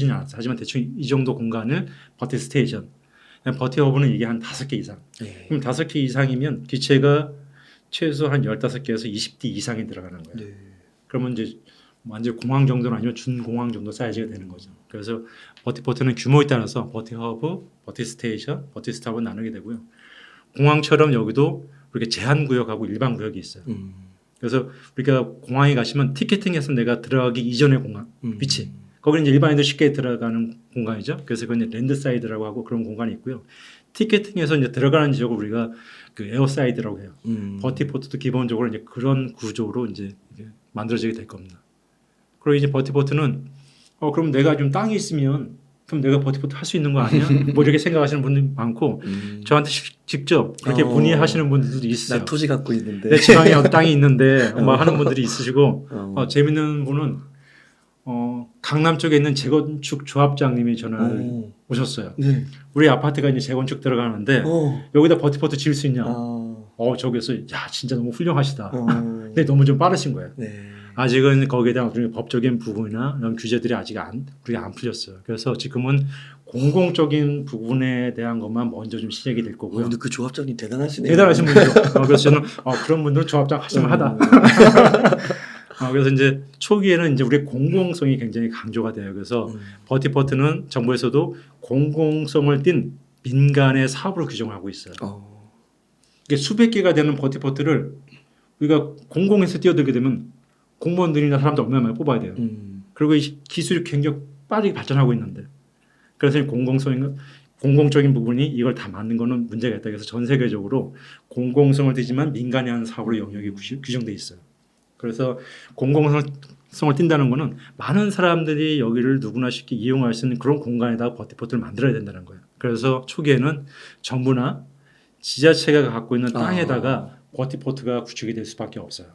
않았어요. 하지만 대충 이 정도 공간을 버티 스테이션. 버티 허브는 이게 한 5개 이상. 네. 그럼 5개 이상이면 기체가 최소 한 15개에서 20대 이상이 들어가는 거예요. 네. 그러면 이제 완전 공항 정도는 아니면 준공항 정도 사이즈가 되는 거죠. 그래서 버티포트는 규모에 따라서 버티 허브, 버티 스테이션, 버티 스탑을 나누게 되고요. 공항처럼 여기도 이렇게 제한 구역하고 일반 구역이 있어요. 그래서 우리가 공항에 가시면 티켓팅해서 내가 들어가기 이전의 공항 위치. 거기는 이제 일반인들 쉽게 들어가는 공간이죠. 그래서 그건 이제 랜드사이드라고 하고 그런 공간이 있고요. 티켓팅해서 이제 들어가는 지역을 우리가 그 에어사이드라고 해요. 버티포트도 기본적으로 이제 그런 구조로 이제 만들어지게 될 겁니다. 그리고 이제 버티포트는 그럼 내가 좀 땅이 있으면 그럼 내가 버티포트 할 수 있는 거 아니야? 뭐 이렇게 생각하시는 분들이 많고 저한테 직접 그렇게 문의하시는 분들도 있어요. 나 토지 갖고 있는데 내 지방에 땅이 있는데 뭐 하는 분들이 있으시고 재밌는 분은 강남 쪽에 있는 재건축 조합장님이 전화를 오셨어요. 네. 우리 아파트가 이제 재건축 들어가는데 여기다 버티포트 지을 수 있냐? 저기서 야 진짜 너무 훌륭하시다. 근데 너무 좀 빠르신 거예요. 네. 아직은 거기에 대한 법적인 부분이나 이런 규제들이 아직 우리가 안 풀렸어요. 그래서 지금은 공공적인 부분에 대한 것만 먼저 좀 시작이 될 거고요. 근데 그 조합장님 대단하시네요. 대단하신 분이죠. 그래서 저는 그런 분들은 조합장 하시면 하다. 그래서 이제 초기에는 이제 우리 공공성이 굉장히 강조가 돼요. 그래서 버티포트는 정부에서도 공공성을 띈 민간의 사업으로 규정하고 있어요. 이게 수백 개가 되는 버티포트를 우리가 공공에서 뛰어들게 되면 공무원들이나 사람들 얼마나 많이 뽑아야 돼요. 그리고 이 기술이 굉장히 빠르게 발전하고 있는데 그래서 공공적인 부분이 이걸 다 맞는 거는 문제가 있다. 그래서 전 세계적으로 공공성을 띠지만 민간이 하는 사업으로 영역이 규정돼 있어요. 그래서 공공성을 띈다는 거는 많은 사람들이 여기를 누구나 쉽게 이용할 수 있는 그런 공간에다가 버티포트를 만들어야 된다는 거예요. 그래서 초기에는 정부나 지자체가 갖고 있는 땅에다가 버티포트가 구축이 될 수밖에 없어요.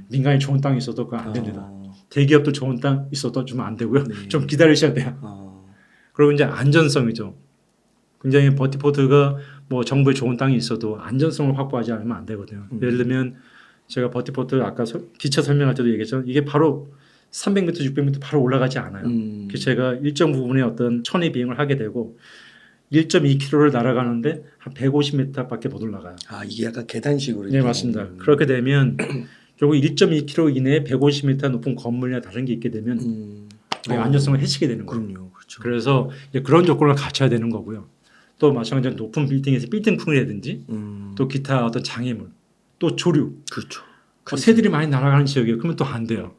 민간이 좋은 땅이 있어도 그거 안 됩니다. 대기업도 좋은 땅 있어도 좀 안 되고요. 네. 좀 기다리셔야 돼요. 그리고 이제 안전성이죠. 굉장히 버티포트가 뭐 정부에 좋은 땅이 있어도 안전성을 확보하지 않으면 안 되거든요. 예를 들면 제가 버티포트 아까 기차 설명할 때도 얘기했죠. 이게 바로 300m, 600m 바로 올라가지 않아요. 기체가 일정 부분에 어떤 천의 비행을 하게 되고 1.2km를 날아가는데 한 150m밖에 못 올라가요. 아 이게 약간 계단식으로. 네 맞습니다. 그렇게 되면 결국 1.2km 이내에 150m 높은 건물이나 다른 게 있게 되면 안전성을 해치게 되는 거예요. 그럼요, 그렇죠. 그래서 이제 그런 조건을 갖춰야 되는 거고요. 또 마찬가지로 높은 빌딩에서 빌딩풍이라든지 또 기타 어떤 장애물, 또 조류, 그렇죠. 새들이 많이 날아가는 지역이에요. 그러면 또 안 돼요.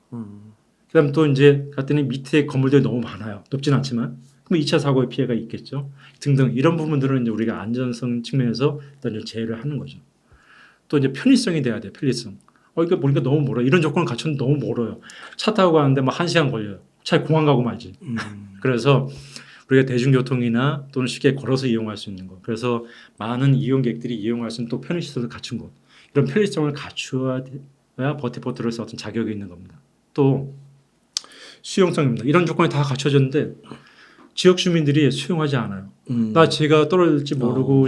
그다음 또 이제 갔더니 밑에 건물들이 너무 많아요. 높진 않지만 그럼 2차 사고의 피해가 있겠죠. 등등 이런 부분들은 이제 우리가 안전성 측면에서 일단 좀 제외를 하는 거죠. 또 이제 편의성이 돼야 돼요. 편의성. 이거 보니까 너무 멀어. 이런 조건을 갖추면 너무 멀어요. 차 타고 가는데 뭐 1시간 걸려요. 차라리 공항 가고 말지. 그래서 우리가 대중교통이나 또는 쉽게 걸어서 이용할 수 있는 것. 그래서 많은 이용객들이 이용할 수 있는 또 편의시설을 갖춘 것. 이런 편의성을 갖추어야 버티포트를 써 어떤 자격이 있는 겁니다. 또 수용성입니다. 이런 조건이 다 갖춰졌는데 지역 주민들이 수용하지 않아요. 나 제가 떨어질지 모르고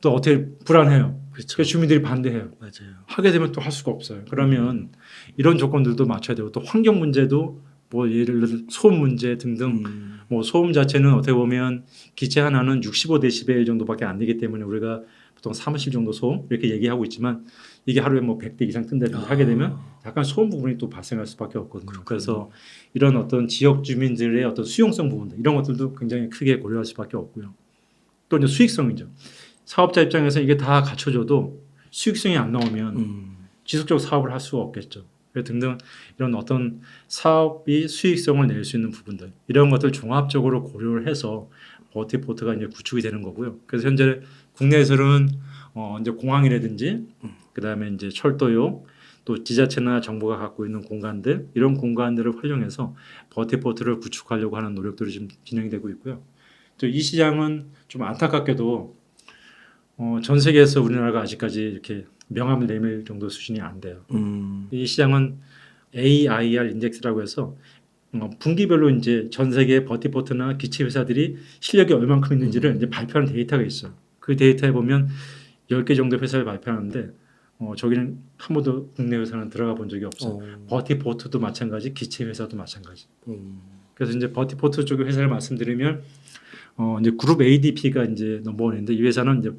또 어떻게 불안해요. 그렇죠. 그래서 주민들이 반대해요. 맞아요. 하게 되면 또 할 수가 없어요. 그러면 이런 조건들도 맞춰야 되고 또 환경 문제도 뭐 예를 들어 소음 문제 등등 뭐 소음 자체는 어떻게 보면 기체 하나는 65dB 정도밖에 안 되기 때문에 우리가 보통 사무실 정도 소음 이렇게 얘기하고 있지만 이게 하루에 뭐 100대 이상 뜬다든지 하게 되면 약간 소음 부분이 또 발생할 수밖에 없거든요. 그래서 이런 어떤 지역 주민들의 어떤 수용성 부분들 이런 것들도 굉장히 크게 고려할 수밖에 없고요. 또 이제 수익성이죠. 사업자 입장에서 이게 다 갖춰져도 수익성이 안 나오면 지속적으로 사업을 할 수가 없겠죠. 등등 이런 어떤 사업이 수익성을 낼 수 있는 부분들 이런 것들 종합적으로 고려를 해서 버티포트가 이제 구축이 되는 거고요. 그래서 현재 국내에서는 이제 공항이라든지 그다음에 이제 철도역 또 지자체나 정부가 갖고 있는 공간들 이런 공간들을 활용해서 버티포트를 구축하려고 하는 노력들이 지금 진행이 되고 있고요. 또 이 시장은 좀 안타깝게도 전 세계에서 우리나라가 아직까지 이렇게 명함을 내밀 정도 수준이 안 돼요. 이 시장은 AIR 인덱스라고 해서 분기별로 이제 전 세계 버티포트나 기체 회사들이 실력이 얼만큼 있는지를 이제 발표하는 데이터가 있어요. 그 데이터에 보면 10개 정도 회사를 발표하는데 저기는 한 번도 국내 회사는 들어가 본 적이 없어요. 버티포트도 마찬가지, 기체 회사도 마찬가지. 그래서 이제 버티포트 쪽의 회사를 말씀드리면 이제 그룹 ADP가 이제 넘버원인데 이 회사는 이제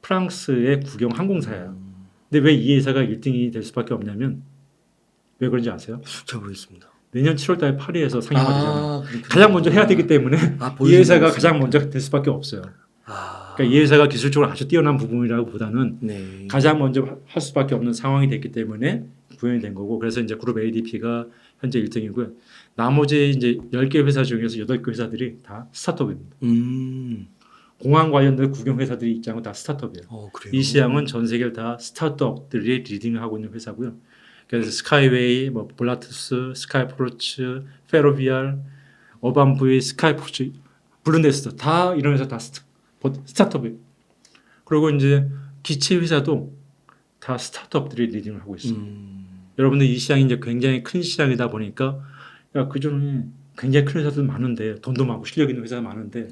프랑스의 국영 항공사예요. 근데 왜 이 회사가 1등이 될 수밖에 없냐면 왜 그런지 아세요? 잘 모르겠습니다. 내년 7월달에 파리에서 상용화 되잖아요. 그렇구나. 가장 먼저 해야 되기 때문에 이 회사가 가장 먼저 될 수밖에 없어요. 그러니까 이 회사가 기술적으로 아주 뛰어난 부분이라기보다는 가장 먼저 할 수밖에 없는 상황이 됐기 때문에 구현이 된 거고 그래서 이제 그룹 ADP가 현재 1등이고요. 나머지 이제 10개 회사 중에서 8개 회사들이 다 스타트업입니다. 공항 관련된 국영 회사들이 있지 않고 다 스타트업이에요. 이 시장은 전 세계를 다 스타트업들이 리딩을 하고 있는 회사고요. 그래서 스카이웨이, 뭐 볼라투스, 스카이포르츠, 페로비알, 어반부이, 스카이포르츠, 블루네스트 다 이런 회사 다 스타트업이에요. 그리고 이제 기체 회사도 다 스타트업들이 리딩을 하고 있어요. 여러분들 이 시장이 이제 굉장히 큰 시장이다 보니까 그중에 굉장히 큰 회사들 많은데 돈도 많고 실력 있는 회사가 많은데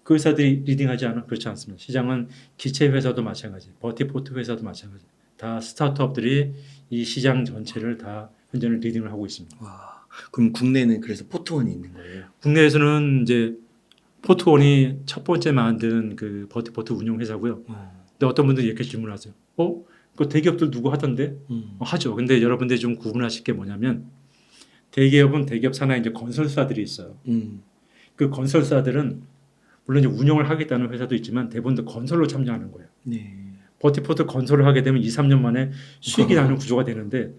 그 회사들이 리딩하지 않아? 그렇지 않습니다. 시장은 기체 회사도 마찬가지, 버티포트 회사도 마찬가지. 다 스타트업들이 이 시장 전체를 다 현재는 리딩을 하고 있습니다. 와, 그럼 국내는 그래서 포트원이 있는 거예요? 국내에서는 이제 포트원이 첫 번째 만든 그 버티포트 운영 회사고요. 근데 어떤 분들이 이렇게 질문하세요. 그 대기업들 누구 하던데? 하죠. 근데 여러분들이 좀 구분하실 게 뭐냐면 대기업은 대기업 산하에 이제 건설사들이 있어요. 그 건설사들은 물론 이제 운영을 하겠다는 회사도 있지만 대부분 다 건설로 참여하는 거예요. 버티포트 건설을 하게 되면 2, 3년 만에 수익이 나는 구조가 되는데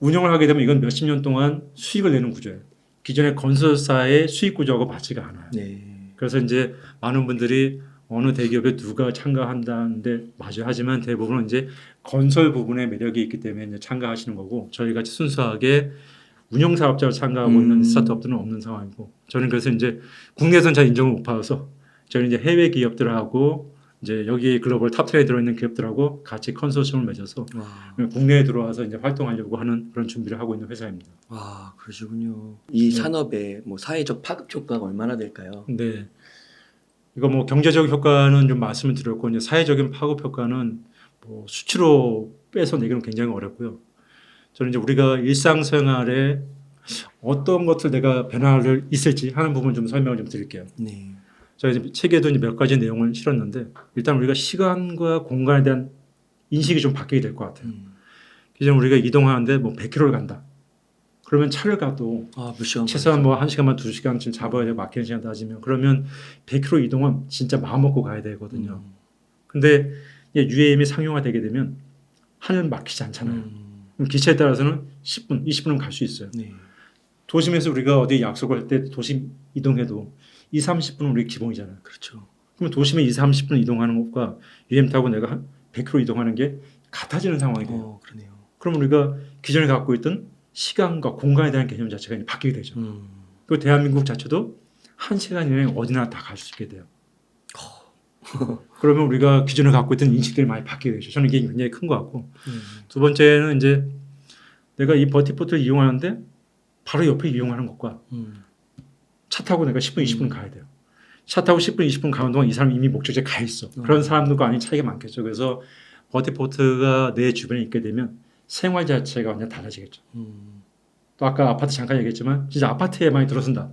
운영을 하게 되면 이건 몇십 년 동안 수익을 내는 구조예요. 기존의 건설사의 수익 구조하고 맞지가 않아요. 그래서 이제 많은 분들이 어느 대기업에 누가 참가한다는데 맞아요. 하지만 대부분은 이제 건설 부분에 매력이 있기 때문에 이제 참가하시는 거고 저희 같이 순수하게 운영 사업자로 참가하고 있는 스타트업들은 없는 상황이고 저는 그래서 이제 국내에서는 잘 인정을 못 받아서 저는 이제 해외 기업들하고 이제 여기 글로벌 탑10에 들어있는 기업들하고 같이 컨소시엄을 맺어서 와, 국내에 들어와서 이제 활동하려고 하는 그런 준비를 하고 있는 회사입니다. 와, 그러시군요. 이 산업의 뭐 사회적 파급 효과가 얼마나 될까요? 네. 이거 뭐 경제적 효과는 좀 말씀을 드렸고 이제 사회적인 파급 효과는 뭐 수치로 빼서내기는 굉장히 어렵고요. 저는 이제 우리가 일상생활에 어떤 것들 내가 변화를 있을지 하는 부분 좀 설명을 좀 드릴게요. 네. 저희 이제 책에도 이제 몇 가지 내용을 실었는데 일단 우리가 시간과 공간에 대한 인식이 좀 바뀌게 될 것 같아요. 기존 우리가 이동하는데 뭐 100km를 간다. 그러면 차를 가도 몇 시간 최소한 뭐 1시간만 2시간쯤 잡아야 되고 막히는 시간 따지면 그러면 100km 이동은 진짜 마음 먹고 가야 되거든요. 근데 UAM이 상용화되게 되면 하늘 막히지 않잖아요. 그럼 기차에 따라서는 10분, 20분은 갈 수 있어요. 네. 도심에서 우리가 어디 약속을 할 때 도심 이동해도 2, 30분은 우리 기본이잖아요. 그렇죠. 그러면 도심에 2, 30분 이동하는 것과 UAM 타고 내가 한 100km 이동하는 게 같아지는 상황이 돼요. 그러네요. 그럼 우리가 기존에 갖고 있던 시간과 공간에 대한 개념 자체가 이제 바뀌게 되죠. 그리고 대한민국 자체도 1시간 이내에 어디나 다 갈 수 있게 돼요. 그러면 우리가 기존에 갖고 있던 인식들이 많이 바뀌게 되죠. 저는 이게 굉장히 큰 것 같고 두 번째는 이제 내가 이 버티포트를 이용하는데 바로 옆에 이용하는 것과 차 타고 내가 10분, 20분 가야 돼요. 차 타고 10분, 20분 가는 동안 이 사람 이미 목적지에 가 있어. 그런 사람들과 아닌 차이가 많겠죠. 그래서 버티포트가 내 주변에 있게 되면 생활 자체가 완전 달라지겠죠. 또 아까 아파트 잠깐 얘기했지만 진짜 아파트에 많이 들어선다.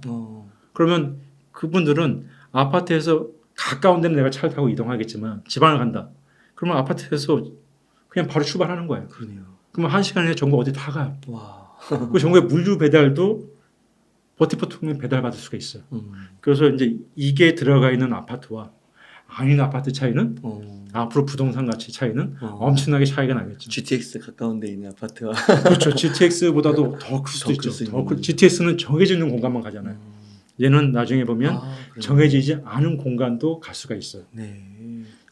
그러면 그분들은 아파트에서 가까운 데는 내가 차를 타고 이동하겠지만 지방을 간다. 그러면 아파트에서 그냥 바로 출발하는 거예요. 그러네요. 그러면 1시간에 전국 어디 다 가요. 와. 그 전국의 물류 배달도 버티포트 통해 배달받을 수가 있어요. 그래서 이제 이게 들어가 있는 아파트와 아닌 아파트 차이는 앞으로 부동산 가치 차이는 엄청나게 차이가 나겠죠. GTX 가까운 데 있는 아파트와 그렇죠. GTX보다도 더 클 수도 있죠. GTX는 정해져 있는 공간만 가잖아요. 얘는 나중에 보면 정해지지 않은 공간도 갈 수가 있어요. 네.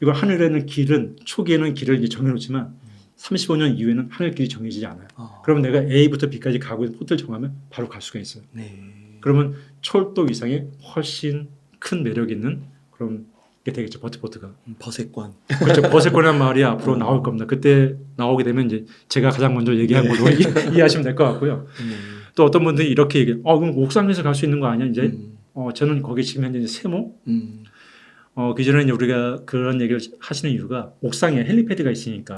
이걸 하늘에는 길은 초기에는 길을 이제 정해놓지만 35년 이후에는 하늘 길이 정해지지 않아요. 그러면 내가 A부터 B까지 가고 있는 포트를 정하면 바로 갈 수가 있어요. 네. 그러면 철도 이상의 훨씬 큰 매력 있는 그런 게 되겠죠. 버티포트가. 버섯관. 그렇죠. 버섯관이라는 말이 앞으로 나올 겁니다. 그때 나오게 되면 이제 제가 가장 먼저 얘기한 걸로 이해하시면 될 것 같고요. 또 어떤 분들이 이렇게 얘기해요. 그럼 옥상에서 갈 수 있는 거 아니야? 이제 저는 거기 지금 현재 세모. 기존에 이제 우리가 그런 얘기를 하시는 이유가 옥상에 헬리패드가 있으니까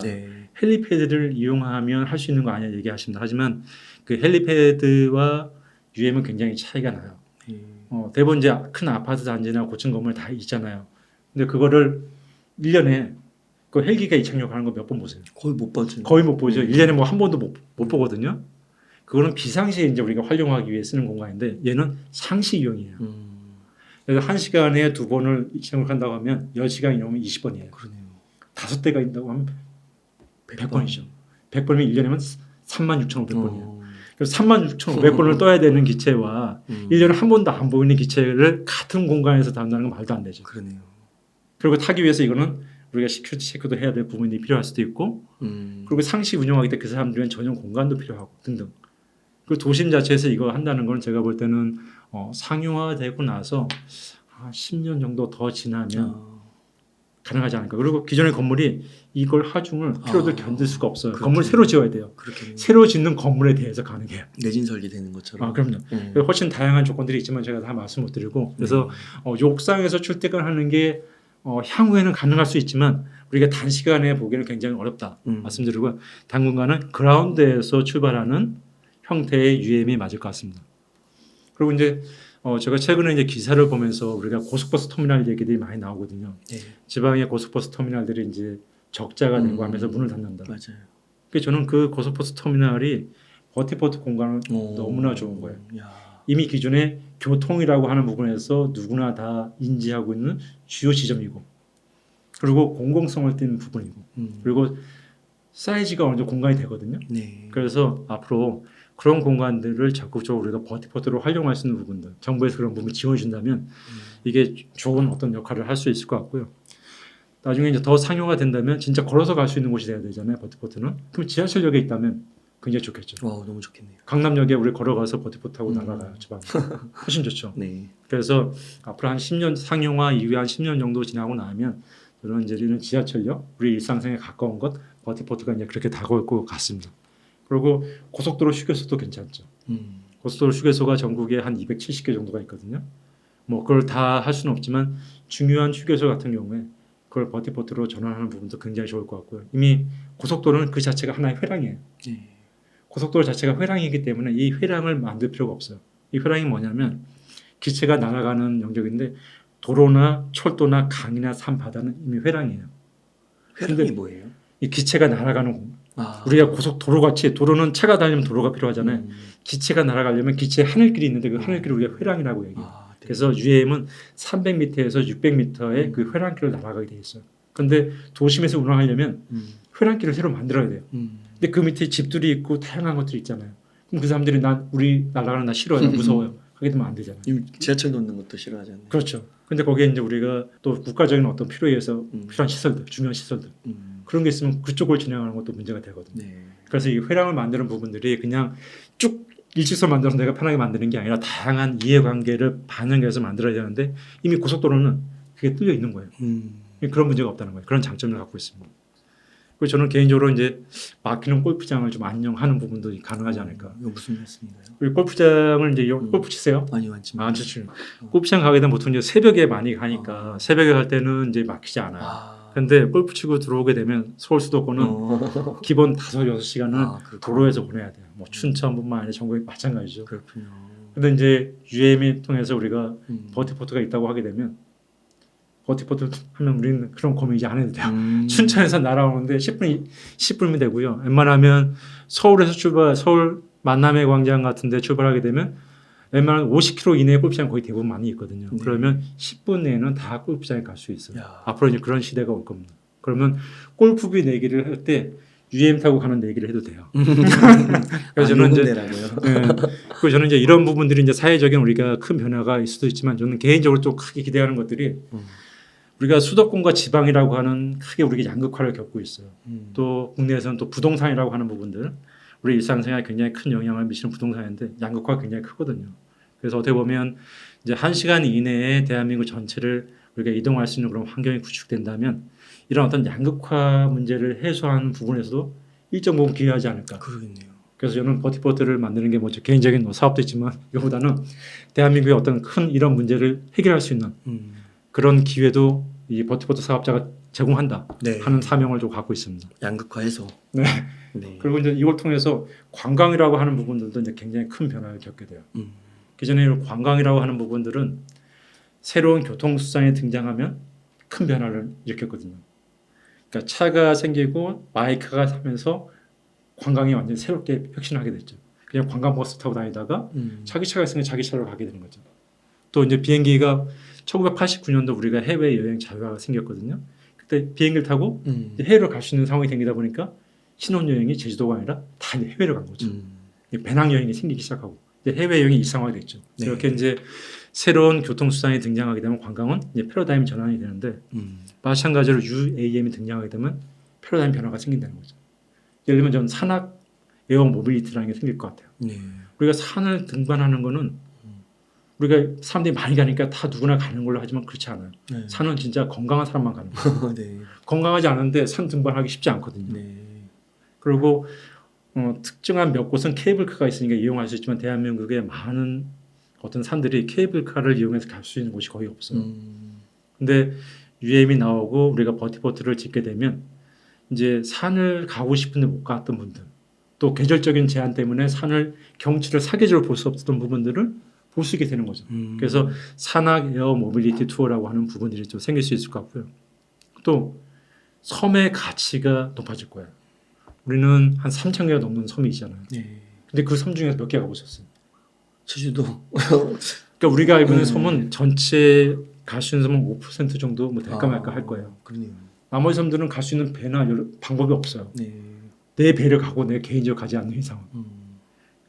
헬리패드를 이용하면 할 수 있는 거 아니야 얘기하십니다. 하지만 그 헬리패드와 UM은 굉장히 차이가 나요. 대부분 이제 큰 아파트 단지나 고층 건물 다 있잖아요. 근데 그거를 1년에 그 헬기가 이착륙하는 거 몇 번 보세요? 거의 못 봤죠. 거의 못 보죠. 1년에 뭐 한 번도 못 보거든요. 그거는 비상시에 이제 우리가 활용하기 위해 쓰는 공간인데 얘는 상시 이용이에요. 그래서 1시간에 2번을 이착륙한다고 하면 10시간이 넘으면 20번이에요. 그러네요. 5대가 있다고 하면 100번이죠. 100번이면 1년이면 36,500번이에요. 그래서 36,500번을 떠야 되는 기체와 1년에 한 번도 안 보이는 기체를 같은 공간에서 다룬다는 건 말도 안 되죠. 그러네요. 그리고 타기 위해서 이거는 우리가 시큐리티 체크도 해야 될 부분이 필요할 수도 있고 그리고 상시 운영하기 때 그 사람들은 전용 공간도 필요하고 등등. 그리고 도심 자체에서 이거 한다는 건 제가 볼 때는 상용화되고 나서 10년 정도 더 지나면 가능하지 않을까. 그리고 기존의 건물이 이걸 하중을 피로를 견딜 수가 없어요. 건물 새로 지어야 돼요. 그렇게 새로 짓는 건물에 대해서 가능해요. 내진 설계되는 것처럼. 그럼요. 훨씬 다양한 조건들이 있지만 제가 다 말씀 못 드리고 그래서 옥상에서 출퇴근하는 게 향후에는 가능할 수 있지만 우리가 단시간에 보기에는 굉장히 어렵다 말씀드리고 당분간은 그라운드에서 출발하는 형태의 UM이 맞을 것 같습니다. 그리고 이제 제가 최근에 이제 기사를 보면서 우리가 고속버스 터미널 얘기들이 많이 나오거든요. 지방의 고속버스 터미널들이 이제 적자가 되고 하면서 문을 닫는다. 맞아요. 그래서 저는 그 고속버스 터미널이 버티포트 공간은 너무나 좋은 거예요. 이미 기존에 교통이라고 하는 부분에서 누구나 다 인지하고 있는 주요 지점이고 그리고 공공성을 띠는 부분이고 그리고 사이즈가 어느 정도 공간이 되거든요. 그래서 앞으로 그런 공간들을 적극적으로 우리가 버티포트로 활용할 수 있는 부분들, 정부에서 그런 부분 지원해 준다면 이게 좋은 어떤 역할을 할 수 있을 것 같고요. 나중에 이제 더 상용화 된다면 진짜 걸어서 갈 수 있는 곳이 돼야 되잖아요, 버티포트는. 그럼 지하철역에 있다면 굉장히 좋겠죠. 너무 좋겠네요. 강남역에 우리 걸어가서 버티포트 타고 날아가요, 지방. 훨씬 좋죠. 네. 그래서 앞으로 한 10년 상용화 이후에 한 10년 정도 지나고 나면 저는 이제 이런 지하철역, 우리 일상생에 가까운 것, 버티포트가 이제 그렇게 다가올 것 같습니다. 그리고 고속도로 휴게소도 괜찮죠. 고속도로 휴게소가 전국에 한 270개 정도가 있거든요. 뭐 그걸 다 할 수는 없지만 중요한 휴게소 같은 경우에 그걸 버티포트로 전환하는 부분도 굉장히 좋을 것 같고요. 이미 고속도로는 그 자체가 하나의 회랑이에요. 고속도로 자체가 회랑이기 때문에 이 회랑을 만들 필요가 없어요. 이 회랑이 뭐냐면 기체가 날아가는 영역인데 도로나 철도나 강이나 산 바다는 이미 회랑이에요. 회랑이 뭐예요? 이 기체가 날아가는 공간. 우리가 고속도로 같이 도로는 차가 다니면 도로가 필요하잖아요. 기체가 날아가려면 기체 하늘길이 있는데 그 하늘길을 우리가 회랑이라고 얘기해요. 네. 그래서 UAM은 300m에서 600m의 그 회랑길을 날아가게 돼 있어요. 그런데 도심에서 운항하려면 회랑길을 새로 만들어야 돼요. 근데 그 밑에 집들이 있고 다양한 것들이 있잖아요. 그럼 그 사람들이 우리 날아가는 나 싫어요, 무서워요. 하게 되면 안 되잖아요. 지하철 놓는 것도 싫어하잖아요. 그렇죠. 근데 거기에 이제 우리가 또 국가적인 어떤 필요에 의해서 필요한 시설들, 중요한 시설들 그런 게 있으면 그쪽을 진행하는 것도 문제가 되거든요. 네. 그래서 이 회랑을 만드는 부분들이 그냥 쭉 일직선 만들어서 내가 편하게 만드는 게 아니라 다양한 이해관계를 반영해서 만들어야 되는데 이미 고속도로는 그게 뚫려 있는 거예요. 그런 문제가 없다는 거예요. 그런 장점을 갖고 있습니다. 그리고 저는 개인적으로 이제 막히는 골프장을 좀 안녕하는 부분도 가능하지 않을까. 이거 무슨 말씀인가요? 우리 골프장을 이제 골프 치세요? 아니요, 안 칩니다. 안 치죠. 골프장 가게 되면 보통 이제 새벽에 많이 가니까 새벽에 갈 때는 이제 막히지 않아요. 근데 골프 치고 들어오게 되면 서울 수도권은 기본 5-6시간은 도로에서 보내야 돼요. 뭐 춘천뿐만 아니라 전국이 마찬가지죠. 그렇군요. 근데 이제 UAM을 통해서 우리가 버티포트가 있다고 하게 되면 버티포트 하면 우리는 그런 고민 이제 안 해도 돼요. 춘천에서 날아오는데 10분이면 되고요. 웬만하면 서울에서 서울 만남의 광장 같은 데 출발하게 되면 웬만하면 50km 이내에 골프장 거의 대부분 많이 있거든요. 그러면 10분 내에는 다 골프장에 갈 수 있어요. 앞으로 이제 그런 시대가 올 겁니다. 그러면 골프비 내기를 할 때 UAM 타고 가는 내기를 해도 돼요. 그래서 저는 이제 그리고 저는 이제 이런 부분들이 이제 사회적인 우리가 큰 변화가 있을 수도 있지만 저는 개인적으로 좀 크게 기대하는 것들이 우리가 수도권과 지방이라고 하는 크게 우리가 양극화를 겪고 있어요. 또 국내에서는 또 부동산이라고 하는 부분들 우리 일상생활에 굉장히 큰 영향을 미치는 부동산인데 양극화가 굉장히 크거든요. 그래서 어떻게 보면 이제 1시간 이내에 대한민국 전체를 우리가 이동할 수 있는 그런 환경이 구축된다면 이런 어떤 양극화 문제를 해소하는 부분에서도 일정 부분 기여하지 않을까. 그러겠네요. 그래서 저는 버티포트를 만드는 게 뭐 개인적인 사업도 있지만 이거보다는 대한민국의 어떤 큰 이런 문제를 해결할 수 있는 그런 기회도 이 버티포트 사업자가 제공한다 하는 사명을 좀 갖고 있습니다. 양극화 해소. 네. 그리고 이제 이걸 통해서 관광이라고 하는 부분들도 이제 굉장히 큰 변화를 겪게 돼요. 기존에 관광이라고 하는 부분들은 새로운 교통수단이 등장하면 큰 변화를 일으켰거든요. 그러니까 차가 생기고 마이크가 사면서 관광이 완전히 새롭게 혁신하게 됐죠. 그냥 관광버스 타고 다니다가 자기 차가 있으면 자기 차로 가게 되는 거죠. 또 이제 비행기가 1989년도 우리가 해외 여행 자유화가 생겼거든요. 그때 비행기를 타고 해외로 갈 수 있는 상황이 생기다 보니까 신혼여행이 제주도가 아니라 다 이제 해외로 간 거죠. 배낭여행이 생기기 시작하고 이제 해외여행이 일상화가 됐죠. 이렇게 이제 새로운 교통수단이 등장하게 되면 관광은 이제 패러다임 전환이 되는데 마찬가지로 UAM이 등장하게 되면 패러다임 변화가 생긴다는 거죠. 예를 들면 저는 산악 에어 모빌리티라는 게 생길 것 같아요. 우리가 산을 등반하는 거는 우리가 사람들이 많이 가니까 다 누구나 가는 걸로 하지만 그렇지 않아요. 산은 진짜 건강한 사람만 가는 거예요. 건강하지 않은데 산 등반하기 쉽지 않거든요. 그리고 특정한 몇 곳은 케이블카가 있으니까 이용할 수 있지만 대한민국의 많은 어떤 산들이 케이블카를 이용해서 갈 수 있는 곳이 거의 없어요. 근데 UAM이 나오고 우리가 버티포트를 짓게 되면 이제 산을 가고 싶은데 못 갔던 분들 또 계절적인 제한 때문에 산을 경치를 사계절로 볼 수 없었던 부분들을 볼 수 있게 되는 거죠. 그래서 산악 에어 모빌리티 투어라고 하는 부분들이 좀 생길 수 있을 것 같고요. 또 섬의 가치가 높아질 거예요. 우리는 한 3,000개가 넘는 섬이 있잖아요. 근데 그 섬 중에서 몇 개 가보셨어요? 제주도. 그러니까 우리가 알고 있는 섬은 전체 갈 수 있는 섬은 5% 정도 뭐 될까 말까 할 거예요. 그러네요. 나머지 섬들은 갈 수 있는 배나 여러 방법이 없어요. 내 배를 가고 내 개인적으로 가지 않는 이상은.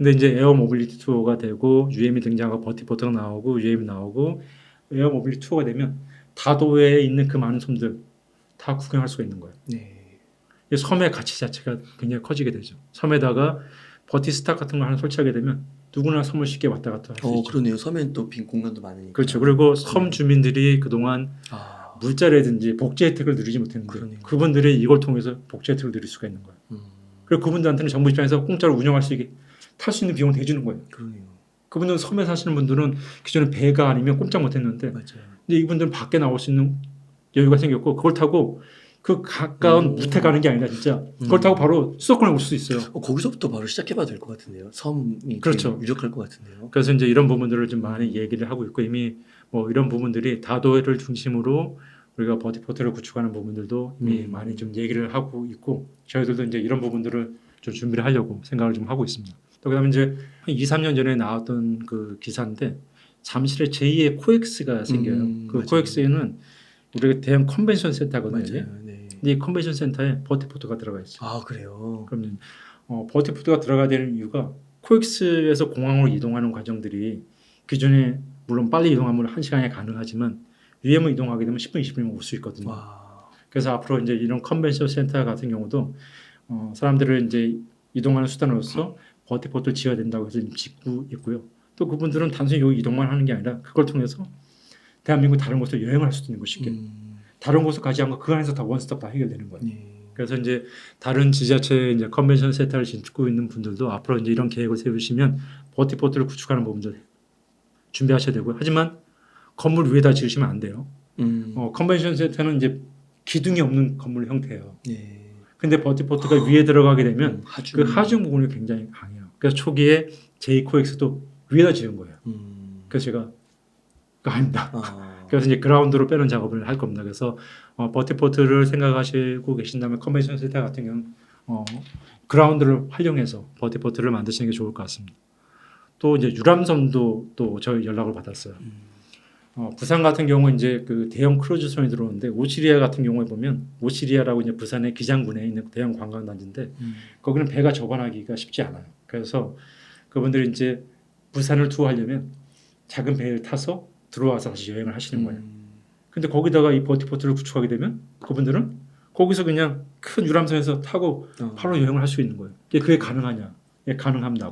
근데 이제 에어 모빌리티 투어가 되고 UM이 등장하고 버티포트가 나오고 UM이 나오고 에어 모빌리티 투어가 되면 다도에 있는 그 많은 섬들 다 구경할 수가 있는 거예요. 네. 이 섬의 가치 자체가 굉장히 커지게 되죠. 섬에다가 버티스탁 같은 걸 하나 설치하게 되면 누구나 섬을 쉽게 왔다 갔다 할 수 있죠. 그러네요. 섬엔 또 빈 공간도 많으니까. 그렇죠. 그리고 섬 주민들이 그동안 아, 물자라든지 복지 혜택을 누리지 못했는데 그러네요. 그분들이 이걸 통해서 복지 혜택을 누릴 수가 있는 거예요. 그리고 그분들한테는 정부 입장에서 공짜로 운영할 수 있게 탈 수 있는 비용을 대주는 거예요. 그러네요. 그분들은 섬에 사시는 분들은 기존에 배가 아니면 꼼짝 못했는데 맞아요. 근데 이분들은 밖에 나올 수 있는 여유가 생겼고 그걸 타고 그 가까운 무태 가는 게 아니라 진짜 그걸 타고 바로 수도권에 올 수 있어요. 거기서부터 바로 시작해봐도 될 것 같은데요. 섬이 그렇죠. 되게 유력할 것 같은데요. 그래서 이제 이런 부분들을 좀 많이 얘기를 하고 있고 이미 뭐 이런 부분들이 다도를 중심으로 우리가 버티포트를 구축하는 부분들도 이미 많이 좀 얘기를 하고 있고 저희들도 이제 이런 부분들을 좀 준비를 하려고 생각을 좀 하고 있습니다. 또 그다음에 이제 한 2, 3년 전에 나왔던 그 기사인데 잠실에 제2의 코엑스가 생겨요. 그 맞아요. 코엑스에는 우리가 대형 컨벤션 센터거든요. 맞아요. 네. 근데 이 컨벤션 센터에 버티포트가 들어가 있어요. 아, 그래요. 그러면 버티포트가 들어가야 되는 이유가 코엑스에서 공항으로 이동하는 과정들이 기존에 물론 빨리 이동하면 1시간에 가능하지만 UM을 이동하게 되면 10분, 20분이면 올 수 있거든요. 와. 그래서 앞으로 이제 이런 컨벤션 센터 같은 경우도 사람들을 이제 이동하는 수단으로서 버티포트를 지어야 된다고 해서 지금 짓고 있고요. 또 그분들은 단순히 여기 이동만 하는 게 아니라 그걸 통해서 대한민국 다른 곳으로 여행을 할 수도 있는 것이게 다른 곳을 가지 않고 그 안에서 다 원스톱 다 해결되는 거예요. 네. 그래서 이제 다른 지자체 이제 컨벤션 센터를 짓고 있는 분들도 앞으로 이제 이런 계획을 세우시면 버티포트를 구축하는 부분들 준비하셔야 되고요. 하지만 건물 위에다 지으시면 안 돼요. 컨벤션 센터는 이제 기둥이 없는 건물 형태예요. 네. 근데 버티포트가 위에 들어가게 되면 하중. 그 하중 부분이 굉장히 강해요. 그래서 초기에 제이코엑스도 위에다 지은 거예요. 그래서 제가 그거 아닙니다. 그래서 이제 그라운드로 빼는 작업을 할 겁니다. 그래서 버티포트를 생각하시고 계신다면 컨벤션 센터 같은 경우는 그라운드를 활용해서 버티포트를 만드시는 게 좋을 것 같습니다. 또 이제 유람선도 또 저희 연락을 받았어요. 부산 같은 경우 이제 그 대형 크루즈선이 들어오는데 오시리아 같은 경우에 보면 오시리아라고 이제 부산의 기장군에 있는 대형 관광단지인데 거기는 배가 접원하기가 쉽지 않아요. 그래서 그분들이 이제 부산을 투어하려면 작은 배를 타서 들어와서 다시 여행을 하시는 거예요. 근데 거기다가 이 버티포트를 구축하게 되면 그분들은 거기서 그냥 큰 유람선에서 타고 바로 여행을 할 수 있는 거예요. 그게 가능하냐? 예, 가능합니다.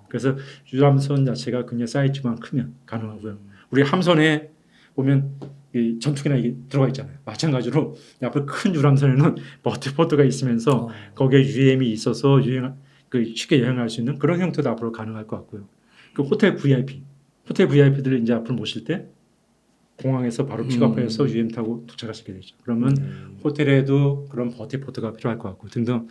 그래서 유람선 자체가 굉장히 사이즈만 크면 가능하고요. 우리 함선에 보면 이 전투기나 이게 들어가 있잖아요. 마찬가지로 앞으로 큰 유람선에는 버티포트가 있으면서 거기에 UM이 있어서 쉽게 여행할 수 있는 그런 형태도 앞으로 가능할 것 같고요. 그 호텔 VIP들을 이제 앞으로 모실 때 공항에서 바로 픽업해서 UM 타고 도착하시게 되죠. 그러면 호텔에도 그런 버티포트가 필요할 것 같고 등등.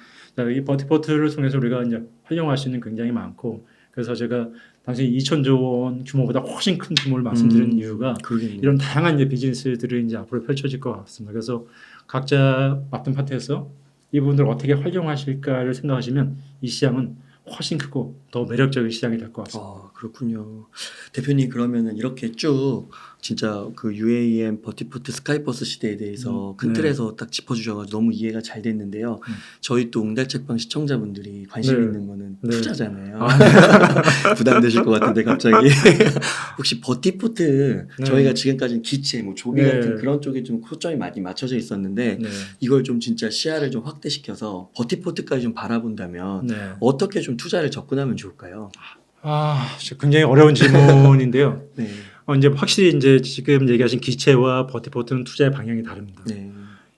이 버티포트를 통해서 우리가 이제 활용할 수 있는 굉장히 많고 그래서 제가 당시 2천조 원 규모보다 훨씬 큰 규모를 말씀드리는 이유가 그러겠네요. 이런 다양한 이제 비즈니스들이 이제 앞으로 펼쳐질 것 같습니다. 그래서 각자 맡은 파트에서 이 부분들을 어떻게 활용하실까를 생각하시면 이 시장은 훨씬 크고 더 매력적인 시장이 될 것 같습니다. 그렇군요. 대표님 그러면은 이렇게 쭉 진짜 그 UAM 버티포트 스카이버스 시대에 대해서 큰 네. 틀에서 딱 짚어주셔가지고 너무 이해가 잘 됐는데요. 저희 또 웅달책방 시청자분들이 관심 네. 있는 거는 네. 투자잖아요. 부담되실 것 같은데 갑자기 혹시 버티포트 네. 저희가 지금까지는 기체, 뭐 조기 네. 같은 그런 쪽에 좀 초점이 많이 맞춰져 있었는데 네. 이걸 좀 진짜 시야를 좀 확대시켜서 버티포트까지 좀 바라본다면 네. 어떻게 좀 투자를 접근하면 좋을까요? 굉장히 어려운 질문인데요. 네. 이제 확실히 이제 지금 얘기하신 기체와 버티포트는 투자의 방향이 다릅니다. 네.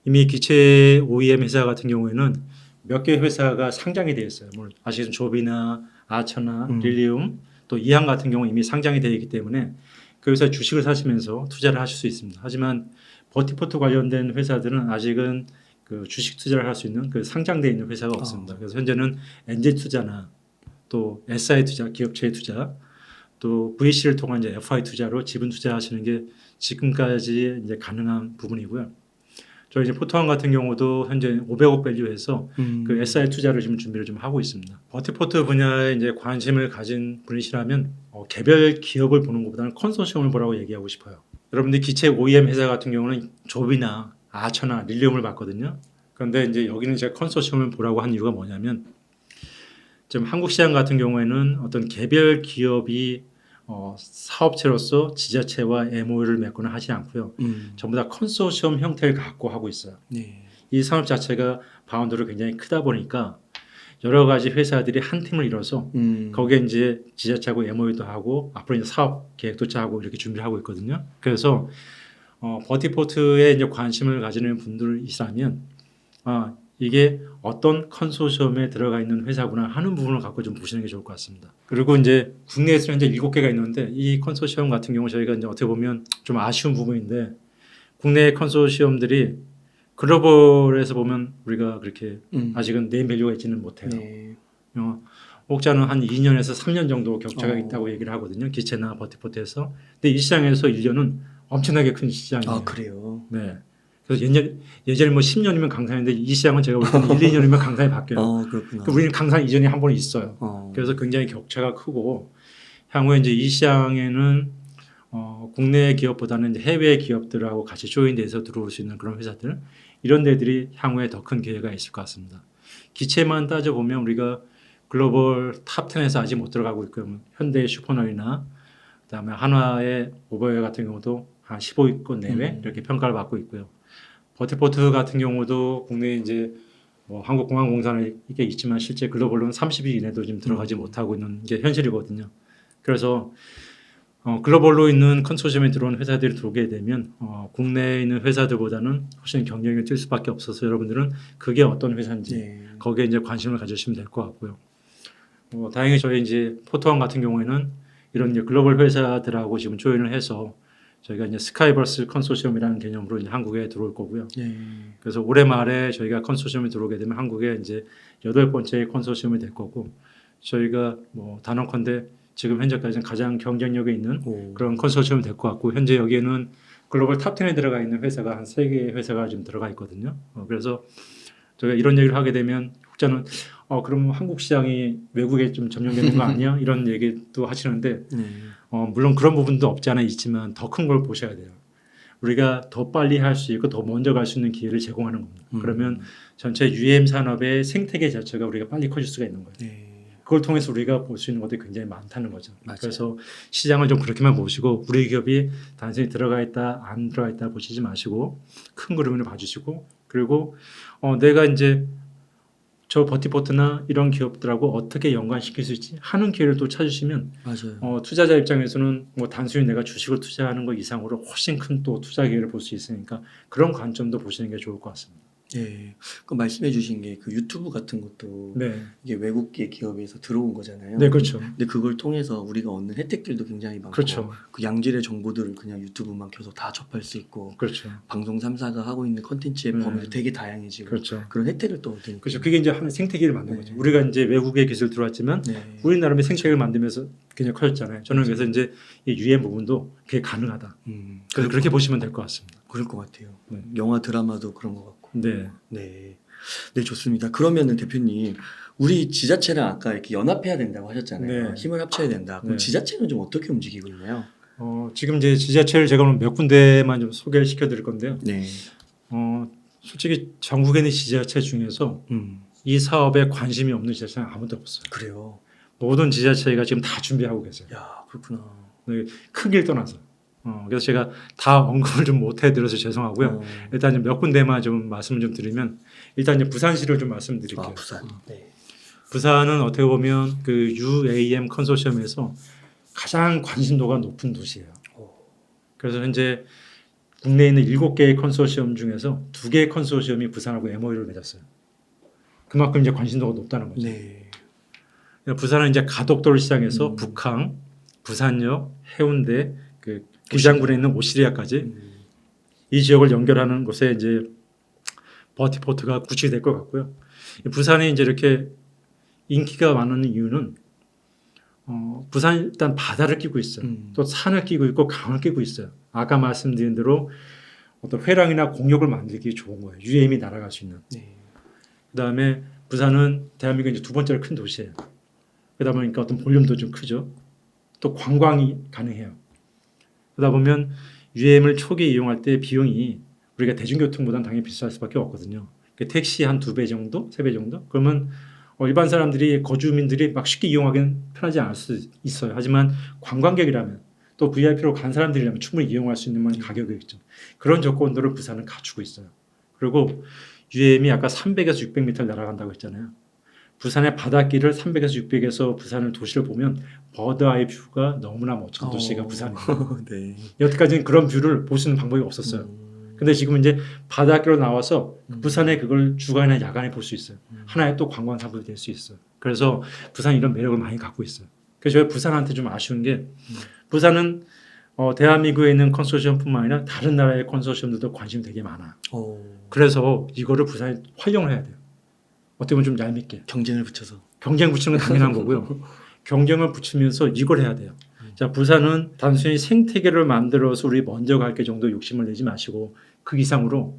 이미 기체 OEM 회사 같은 경우에는 몇 개 회사가 상장이 되어 있어요. 뭐 아시겠지만 조비나 아처나 릴리움 또 이항 같은 경우 이미 상장이 되어 있기 때문에 그 회사 주식을 사시면서 투자를 하실 수 있습니다. 하지만 버티포트 관련된 회사들은 아직은 그 주식 투자를 할 수 있는 그 상장되어 있는 회사가 없습니다. 그래서 현재는 엔젤 투자나 또 SI 투자, 기업체의 투자, 또 VC를 통한 이제 FI 투자로 지분 투자하시는 게 지금까지 이제 가능한 부분이고요. 저희 이제 포토원 같은 경우도 현재 500억 밸류해서 그 SI 투자를 지금 준비를 좀 하고 있습니다. 버티포트 분야에 이제 관심을 가진 분이시라면 개별 기업을 보는 것보다는 컨소시엄을 보라고 얘기하고 싶어요. 여러분들 기체 OEM 회사 같은 경우는 조비나 아처나 릴리움을 봤거든요. 그런데 이제 여기는 제가 컨소시엄을 보라고 한 이유가 뭐냐면 지금 한국 시장 같은 경우에는 어떤 개별 기업이 사업체로서 지자체와 MOU를 맺거나 하지 않고요. 전부 다 컨소시엄 형태를 갖고 하고 있어요. 네. 이 산업 자체가 바운드로 굉장히 크다 보니까 여러 가지 회사들이 한 팀을 이뤄서 거기에 이제 지자체하고 MOU도 하고 앞으로 이제 사업 계획도 짜고 이렇게 준비를 하고 있거든요. 그래서 버티포트에 이제 관심을 가지는 분들이라면 이게 어떤 컨소시엄에 들어가 있는 회사구나 하는 부분을 갖고 좀 보시는 게 좋을 것 같습니다. 그리고 이제 국내에서 현재 7개가 있는데 이 컨소시엄 같은 경우 저희가 이제 어떻게 보면 좀 아쉬운 부분인데 국내 컨소시엄들이 글로벌에서 보면 우리가 그렇게 아직은 네임 밸류가 있지는 못해요. 네. 혹자는 한 2년에서 3년 정도 격차가 어. 있다고 얘기를 하거든요. 기체나 버티포트에서. 근데 이 시장에서 1년은 엄청나게 큰 시장이에요. 아 그래요? 네. 그래서 예전에 뭐 10년이면 강산인데 이 시장은 제가 볼 때는 1, 2년이면 강산이 바뀌어요. 그렇구나. 그러니까 우리는 강산 이전이 한 번 있어요. 그래서 굉장히 격차가 크고 향후에 이제 이 시장에는 국내 기업보다는 이제 해외 기업들하고 같이 조인돼서 들어올 수 있는 그런 회사들 이런 데들이 향후에 더 큰 기회가 있을 것 같습니다. 기체만 따져보면 우리가 글로벌 탑 10에서 아직 못 들어가고 있고요. 현대 슈퍼널이나 그다음에 한화의 오버웨어 같은 경우도 한 15위권 내외 이렇게 평가를 받고 있고요. 버티포트 같은 경우도 국내에 이제 뭐 한국공항공사는 이게 있지만 실제 글로벌로는 30위 이내도 지금 들어가지 못하고 있는 게 현실이거든요. 그래서 글로벌로 있는 컨소시엄에 들어온 회사들이 들어오게 되면 국내에 있는 회사들보다는 훨씬 경쟁력이 뛸 수밖에 없어서 여러분들은 그게 어떤 회사인지 거기에 이제 관심을 가지시면 될 것 같고요. 다행히 저희 이제 포토원 같은 경우에는 이런 이제 글로벌 회사들하고 지금 조인을 해서 저희가 이제 스카이버스 컨소시엄이라는 개념으로 이제 한국에 들어올 거고요. 그래서 올해 말에 저희가 컨소시엄에 들어오게 되면 한국에 이제 8번째 컨소시엄이 될 거고 저희가 뭐 단언컨대 지금 현재까지는 가장 경쟁력이 있는 그런 컨소시엄이 될 것 같고 현재 여기에는 글로벌 탑 10에 들어가 있는 회사가 한 3개의 회사가 지금 들어가 있거든요. 그래서 저희가 이런 얘기를 하게 되면 혹자는 그럼 한국 시장이 외국에 좀 점령되는 거 아니야? 이런 얘기도 하시는데 물론 그런 부분도 없지 않아 있지만 더 큰 걸 보셔야 돼요. 우리가 더 빨리 할 수 있고 더 먼저 갈 수 있는 기회를 제공하는 겁니다. 그러면 전체 UM 산업의 생태계 자체가 우리가 빨리 커질 수가 있는 거예요. 그걸 통해서 우리가 볼 수 있는 것들이 굉장히 많다는 거죠. 맞아요. 그래서 시장을 좀 그렇게만 보시고 우리 기업이 단순히 들어가 있다 안 들어가 있다 보시지 마시고 큰 그림을 봐주시고 그리고 내가 이제 저 버티포트나 이런 기업들하고 어떻게 연관시킬 수 있지 하는 기회를 또 찾으시면 맞아요. 투자자 입장에서는 뭐 단순히 내가 주식을 투자하는 것 이상으로 훨씬 큰 또 투자 기회를 볼 수 있으니까 그런 관점도 보시는 게 좋을 것 같습니다. 예. 그 말씀해주신 게 그 유튜브 같은 것도 네, 이게 외국계 기업에서 들어온 거잖아요. 네 그렇죠. 근데 그걸 통해서 우리가 얻는 혜택들도 굉장히 많고, 그렇죠. 그 양질의 정보들을 그냥 유튜브만 켜서 다 접할 수 있고, 그렇죠. 방송 3사가 하고 있는 컨텐츠의 네. 범위도 되게 다양해지고, 그렇죠. 그런 혜택을 또 얻으니까. 그렇죠. 그게 이제 하나의 생태계를 만든 네. 거죠. 우리가 이제 외국의 기술 들어왔지만 네. 우리 나름의 생태계를 만들면서 굉장히 커졌잖아요. 저는 그래서 이제 이 유엔 부분도 그게 가능하다. 그래서 그렇게 보시면 될 것 같습니다. 그럴 것 같아요. 네. 영화 드라마도 그런 것 같고. 네. 네. 네, 좋습니다. 그러면은 대표님, 우리 지자체랑 아까 이렇게 연합해야 된다고 하셨잖아요. 네. 힘을 합쳐야 된다. 그럼 네. 지자체는 좀 어떻게 움직이고 있나요? 지금 이제 지자체를 제가 오늘 몇 군데만 좀 소개를 시켜드릴 건데요. 네. 솔직히 전국에 있는 지자체 중에서 이 사업에 관심이 없는 지자체는 아무도 없어요. 그래요. 모든 지자체가 지금 다 준비하고 계세요. 야, 그렇구나. 크기를 떠나서. 그래서 제가 다 언급을 좀 못 해드려서 죄송하고요. 일단 몇 군데만 좀 말씀을 좀 드리면 일단 이제 부산시를 좀 말씀드릴게요. 부산. 네. 부산은 어떻게 보면 그 UAM 컨소시엄에서 가장 관심도가 높은 도시예요. 그래서 현재 국내에 있는 7개의 컨소시엄 중에서 2개의 컨소시엄이 부산하고 MOU를 맺었어요. 그만큼 이제 관심도가 높다는 거죠. 네. 부산은 이제 가덕도를 시작해서 북항, 부산역, 해운대, 그 기장군에 있는 오시리아까지 이 지역을 연결하는 곳에 이제 버티포트가 구축이 될 것 같고요. 부산이 이제 이렇게 인기가 많은 이유는 부산 일단 바다를 끼고 있어요. 또 산을 끼고 있고 강을 끼고 있어요. 아까 말씀드린 대로 어떤 회랑이나 공역을 만들기 좋은 거예요. UM이 날아갈 수 있는. 네. 그다음에 부산은 대한민국 이제 2번째로 큰 도시예요. 그러다 보니까 어떤 볼륨도 좀 크죠. 또 관광이 가능해요. 그러다 보면 UM을 초기 이용할 때 비용이 우리가 대중교통보다는 당연히 비쌀 수밖에 없거든요. 택시 한 2배 정도, 3배 정도. 그러면 일반 사람들이 거주민들이 막 쉽게 이용하기는 편하지 않을 수 있어요. 하지만 관광객이라면 또 VIP로 간 사람들이라면 충분히 이용할 수 있는 만한 가격이겠죠. 그런 조건들을 부산은 갖추고 있어요. 그리고 UAM이 아까 300에서 600m를 날아간다고 했잖아요. 부산의 바닷길을 300에서 600에서 부산을 도시를 보면 버드아이 뷰가 너무나 멋진 도시가 부산이에요. 네. 여태까지는 그런 뷰를 볼 수 있는 방법이 없었어요. 근데 지금 이제 바닷길로 나와서 부산에 그걸 주간이나 야간에 볼 수 있어요. 하나의 또 관광 상품이 될 수 있어요. 그래서 부산이 이런 매력을 많이 갖고 있어요. 그래서 저희 부산한테 좀 아쉬운 게 부산은 대한민국에 있는 컨소시엄뿐만 아니라 다른 나라의 컨소시엄들도 관심이 되게 많아. 그래서 이거를 부산이 활용을 해야 돼요. 어떻게 보면 좀 얄밉게. 경쟁을 붙여서. 경쟁 붙이는 건 당연한 거고요. 경쟁을 붙이면서 이걸 해야 돼요. 자, 부산은 단순히 생태계를 만들어서 우리 먼저 갈게 정도 욕심을 내지 마시고 그 이상으로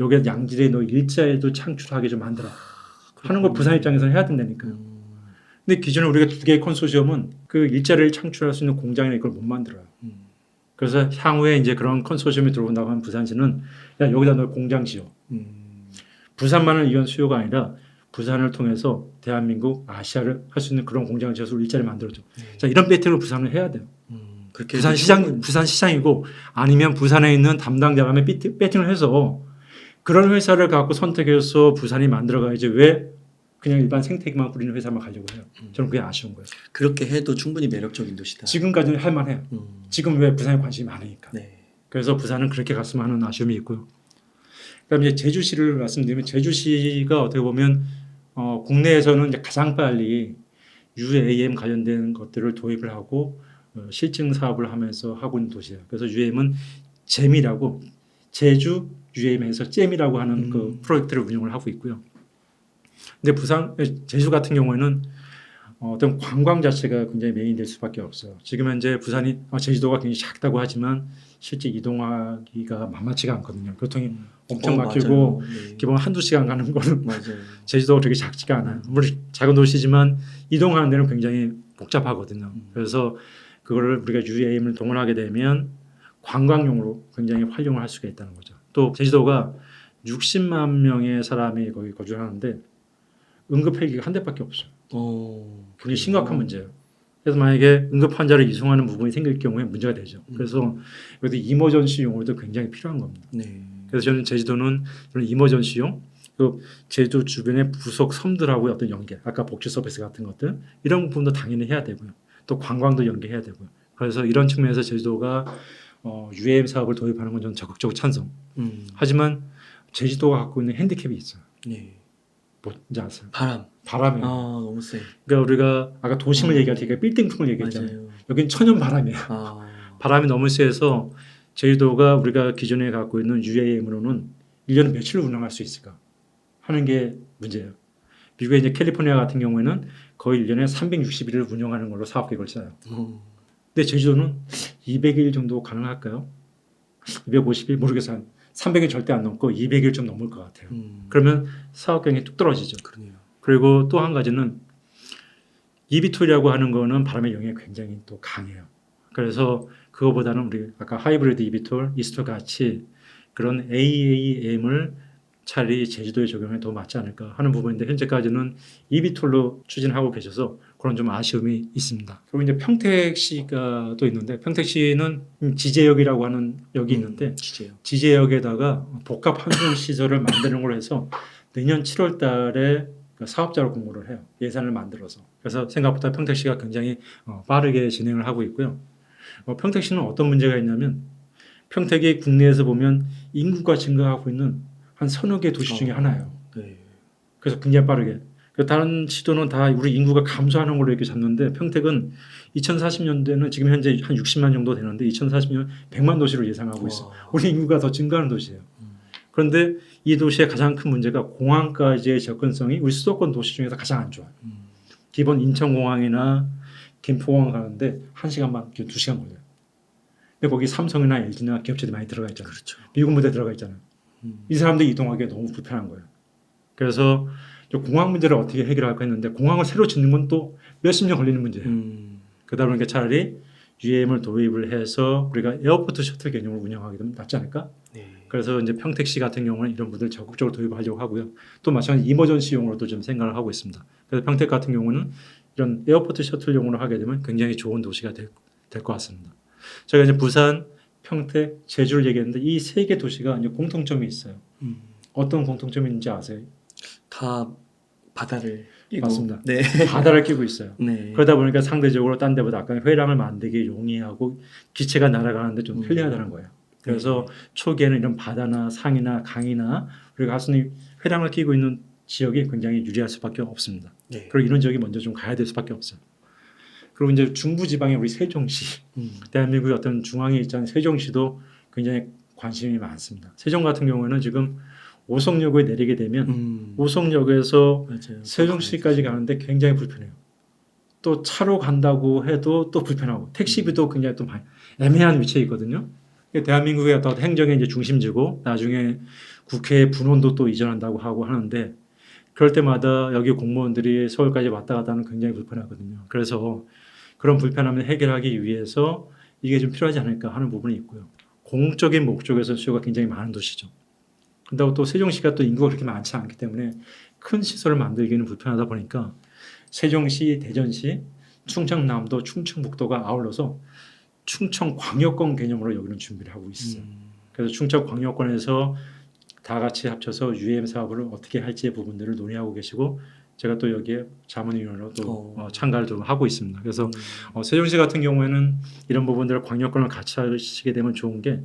여기에 양질의 너 일자리도 창출하게 좀 만들어. 하는 걸 부산 입장에서는 해야 된다니까요. 근데 기존에 우리가 두 개의 컨소시엄은 그 일자리를 창출할 수 있는 공장이나 이걸 못 만들어요. 그래서 향후에 이제 그런 컨소시엄이 들어온다고 하면 부산시는 야, 여기다 너 공장 지어. 부산만을 위한 수요가 아니라 부산을 통해서 대한민국, 아시아를 할 수 있는 그런 공장을 지어서 일자리 만들어줘. 자, 이런 배팅을 부산을 해야 돼요. 그렇게 부산 시장이고 아니면 부산에 있는 담당자 간에 배팅을 해서 그런 회사를 갖고 선택해서 부산이 만들어가야지 왜 그냥 일반 생태계만 뿌리는 회사만 가려고 해요. 저는 그게 아쉬운 거예요. 그렇게 해도 충분히 매력적인 도시다. 지금까지는 할만해요. 지금 왜 부산에 관심이 많으니까. 네. 그래서 부산은 그렇게 갔으면 하는 아쉬움이 있고요. 그다음에 이제 제주시를 말씀드리면 제주시가 어떻게 보면 국내에서는 이제 가장 빨리 UAM 관련된 것들을 도입을 하고 실증 사업을 하면서 하고 있는 도시예요. 그래서 UAM은 잼이라고 제주 UAM에서 잼이라고 하는 그 프로젝트를 운영을 하고 있고요. 근데 제주 같은 경우에는 어떤 관광 자체가 굉장히 메인이 될 수밖에 없어요. 지금 현재 부산이 제주도가 굉장히 작다고 하지만 실제 이동하기가 만만치가 않거든요. 교통이 엄청 막히고 네. 기본 한두 시간 가는 거는 맞아요. 제주도가 그렇게 작지가 않아요. 물론 작은 도시지만 이동하는 데는 굉장히 복잡하거든요. 그래서 그거를 우리가 UAM을 동원하게 되면 관광용으로 굉장히 활용을 할 수가 있다는 거죠. 또 제주도가 60만 명의 사람이 거기 거주하는데 응급 헬기가 한 대밖에 없어요. 굉장히 심각한 문제예요. 그래서 만약에 응급 환자를 이송하는 부분이 생길 경우에 문제가 되죠. 그래서 여기도 이머전시 용으로도 굉장히 필요한 겁니다. 네. 그래서 저는 제주도는 이머전시용, 그 제주 주변의 부속 섬들하고 어떤 연계, 아까 복지 서비스 같은 것들 이런 부분도 당연히 해야 되고요. 또 관광도 연계해야 되고요. 그래서 이런 측면에서 제주도가 UAM 사업을 도입하는 건 저는 적극적으로 찬성. 하지만 제주도가 갖고 있는 핸디캡이 있어요. 네. 뭔지 아세요? 아, 바람이에요. 너무 세. 그러니까 우리가 아까 도심을 얘기할 때 빌딩풍을 얘기했잖아요. 맞아요. 여기는 천연 바람이에요. 바람이 너무 세서 제주도가 우리가 기존에 갖고 있는 UAM으로는 1년에 며칠을 운항할 수 있을까 하는 게 문제예요. 미국의 이제 캘리포니아 같은 경우에는 거의 1년에 360일을 운영하는 걸로 사업 계획을 짜요. 근데 제주도는 200일 정도 가능할까요? 250일 모르겠어요. 300일 절대 안 넘고 200일 좀 넘을 것 같아요. 그러면 사업 계획이 뚝 떨어지죠. 그러네요. 그리고 또 한 가지는 이비톨이라고 하는 거는 바람의 영향이 굉장히 또 강해요. 그래서 그거보다는 우리 아까 하이브리드 이비톨, 이스톨 같이 그런 AAM을 차라리 제주도에 적용해 더 맞지 않을까 하는 부분인데 현재까지는 이비톨로 추진하고 계셔서 그런 좀 아쉬움이 있습니다. 그리고 이제 평택시가 또 있는데 평택시는 지제역이라고 하는 역이 있는데 지제역에다가 복합 환승 시설을 만드는 걸로 해서 내년 7월 달에 사업자로 공모를 해요. 예산을 만들어서. 그래서 생각보다 평택시가 굉장히 빠르게 진행을 하고 있고요. 평택시는 어떤 문제가 있냐면 평택이 국내에서 보면 인구가 증가하고 있는 한 서너 개 도시 중에 하나예요. 네. 그래서 굉장히 빠르게. 다른 시도는 다 우리 인구가 감소하는 걸로 이렇게 잡는데 평택은 2040년대는 지금 현재 한 60만 정도 되는데 2040년 100만 도시로 예상하고 있어요. 우리 인구가 더 증가하는 도시예요. 그런데 이 도시의 가장 큰 문제가 공항까지의 접근성이 우리 수도권 도시 중에서 가장 안 좋아요. 기본 인천공항이나 김포공항 가는데 1시간 반, 2시간 걸려요. 근데 거기 삼성이나 LG나 기업체들이 많이 들어가 있잖아요. 그렇죠. 미군 부대 들어가 있잖아요. 이 사람들이 이동하기가 너무 불편한 거예요. 그래서 공항 문제를 어떻게 해결할까 했는데 공항을 새로 짓는 건 또 몇십 년 걸리는 문제예요. 그러다 보니까 차라리 UAM을 도입을 해서 우리가 에어포트 셔틀 개념을 운영하게 되면 낫지 않을까? 네. 그래서 이제 평택시 같은 경우는 이런 분들 적극적으로 도입하려고 하고요. 또 마찬가지 이머전시용으로도 좀 생각을 하고 있습니다. 그래서 평택 같은 경우는 이런 에어포트 셔틀용으로 하게 되면 굉장히 좋은 도시가 될 것 같습니다. 저희가 이제 부산, 평택, 제주를 얘기했는데 이 세 개 도시가 이제 공통점이 있어요. 어떤 공통점이 있는지 아세요? 다 바다를 끼고. 맞습니다. 네. 바다를 끼고 있어요. 네. 그러다 보니까 상대적으로 딴 데보다 아까 회랑을 만들기 용이하고 기체가 날아가는데 좀 편리하다는 거예요. 그래서 초기에는 이런 바다나 상이나 강이나 우리가 하수는 회랑을 끼고 있는 지역이 굉장히 유리할 수밖에 없습니다. 네. 그리고 이런 지역이 먼저 좀 가야 될 수밖에 없어요. 그리고 이제 중부지방에 우리 세종시, 대한민국의 어떤 중앙에 있잖아요. 세종시도 굉장히 관심이 많습니다. 세종 같은 경우에는 지금 오송역에 내리게 되면 오송역에서 맞아요. 세종시까지 가는데 굉장히 불편해요. 또 차로 간다고 해도 또 불편하고 택시비도 굉장히 또 많이 애매한 위치에 있거든요. 대한민국의 어떤 행정의 이제 중심지고 나중에 국회 분원도 또 이전한다고 하고 하는데 그럴 때마다 여기 공무원들이 서울까지 왔다 갔다 하는 굉장히 불편하거든요. 그래서 그런 불편함을 해결하기 위해서 이게 좀 필요하지 않을까 하는 부분이 있고요. 공적인 목적에서 수요가 굉장히 많은 도시죠. 그런다고 또 세종시가 또 인구가 그렇게 많지 않기 때문에 큰 시설을 만들기는 불편하다 보니까 세종시, 대전시, 충청남도, 충청북도가 아울러서 충청광역권 개념으로 여기는 준비를 하고 있어요. 그래서 충청광역권에서 다 같이 합쳐서 UAM 사업을 어떻게 할지의 부분들을 논의하고 계시고 제가 또 여기에 자문위원으로 또 참가를 좀 하고 있습니다. 그래서 세종시 같은 경우에는 이런 부분들을 광역권을 같이 하시게 되면 좋은 게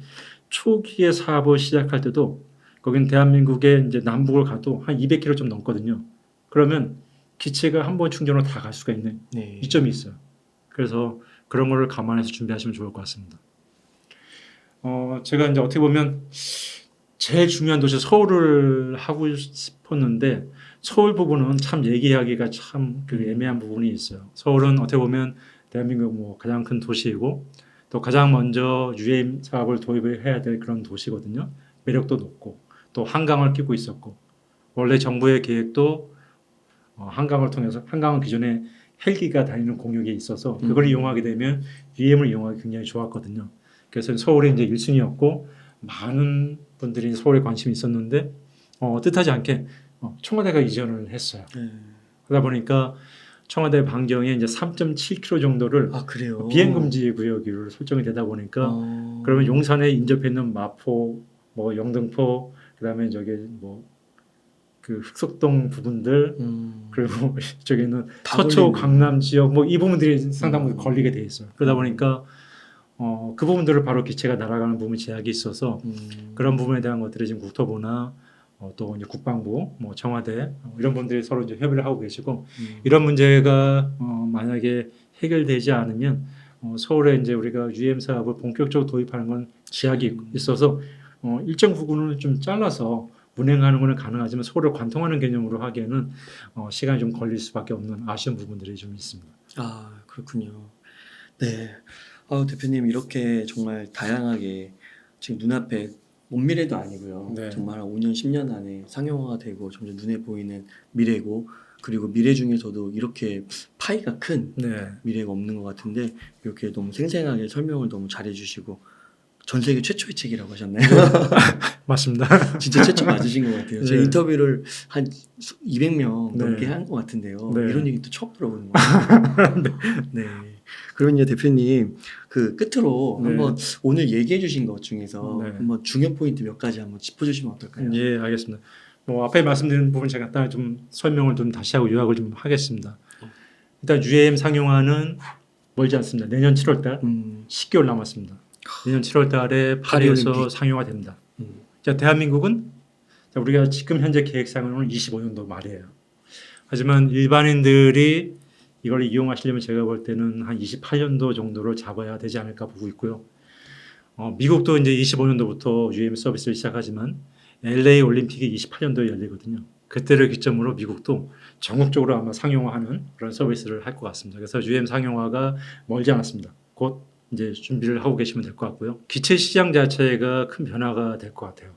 초기에 사업을 시작할 때도 거긴 대한민국의 이제 남북을 가도 한 200km 좀 넘거든요. 그러면 기체가 한 번 충전으로 다 갈 수가 있는 이점이 있어요. 그래서 그런 거를 감안해서 준비하시면 좋을 것 같습니다. 제가 이제 어떻게 보면 제일 중요한 도시 서울을 하고 싶었는데 서울 부분은 참 얘기하기가 참 그 애매한 부분이 있어요. 서울은 어떻게 보면 대한민국 뭐 가장 큰 도시이고 또 가장 먼저 UAM 사업을 도입을 해야 될 그런 도시거든요. 매력도 높고 또 한강을 끼고 있었고 원래 정부의 계획도 한강을 통해서 한강은 기존에 헬기가 다니는 공역이 있어서 그걸 이용하게 되면 UAM을 이용하기 굉장히 좋았거든요. 그래서 서울이 이제 1순위였고 많은 분들이 서울에 관심이 있었는데 뜻하지 않게 청와대가 이전을 했어요. 그러다 보니까 청와대 반경에 이제 3.7km 정도를 그래요? 비행금지 구역으로 설정이 되다 보니까 그러면 용산에 인접해 있는 마포, 뭐 영등포, 그다음에 저기 뭐 그 흑석동 부분들 그리고 저기 있는 서초 강남 지역 뭐 이 부분들이 상당 부분 걸리게 돼 있어요. 그러다 보니까 그 부분들을 바로 기체가 날아가는 부분이 제약이 있어서 그런 부분에 대한 것들이 지금 국토부나 또 이제 국방부, 뭐 청와대 이런 분들이 서로 이제 협의를 하고 계시고 이런 문제가 만약에 해결되지 않으면 서울에 이제 우리가 UAM 사업을 본격적으로 도입하는 건 제약이 있어서 일정 부분을 좀 잘라서 운행하는 것은 가능하지만 서울을 관통하는 개념으로 하기에는 시간이 좀 걸릴 수밖에 없는 아쉬운 부분들이 좀 있습니다. 그렇군요. 네. 대표님 이렇게 정말 다양하게 지금 눈앞에 먼 미래도 아니고요. 네. 정말 한 5년, 10년 안에 상용화가 되고 점점 눈에 보이는 미래고 그리고 미래 중에서도 이렇게 파이가 큰 미래가 없는 것 같은데 이렇게 너무 생생하게 설명을 너무 잘해주시고 전 세계 최초의 책이라고 하셨나요? 맞습니다. 진짜 최초 맞으신 것 같아요. 제 인터뷰를 한 200명 넘게 한 것 같은데요. 네. 이런 얘기 또 처음 들어보는 것 같아요. 네. 그러면요 대표님 그 끝으로 한번 오늘 얘기해 주신 것 중에서 한번 중요 포인트 몇 가지 한번 짚어주시면 어떨까요? 예, 알겠습니다. 앞에 말씀드린 부분 제가 간단히 좀 설명을 좀 다시 하고 요약을 좀 하겠습니다. 일단 UAM 상용화는 멀지 않습니다. 내년 7월달 10개월 남았습니다. 내년 7월달에 파리에서 상용화됩니다. 자, 대한민국은 우리가 지금 현재 계획상으로는 25년도 말이에요. 하지만 일반인들이 이걸 이용하시려면 제가 볼 때는 한 28년도 정도를 잡아야 되지 않을까 보고 있고요. 미국도 이제 25년도부터 UAM 서비스를 시작하지만 LA 올림픽이 28년도에 열리거든요. 그때를 기점으로 미국도 전국적으로 아마 상용화하는 그런 서비스를 할 것 같습니다. 그래서 UAM 상용화가 멀지 않았습니다. 곧 이제 준비를 하고 계시면 될 것 같고요. 기체 시장 자체가 큰 변화가 될 것 같아요.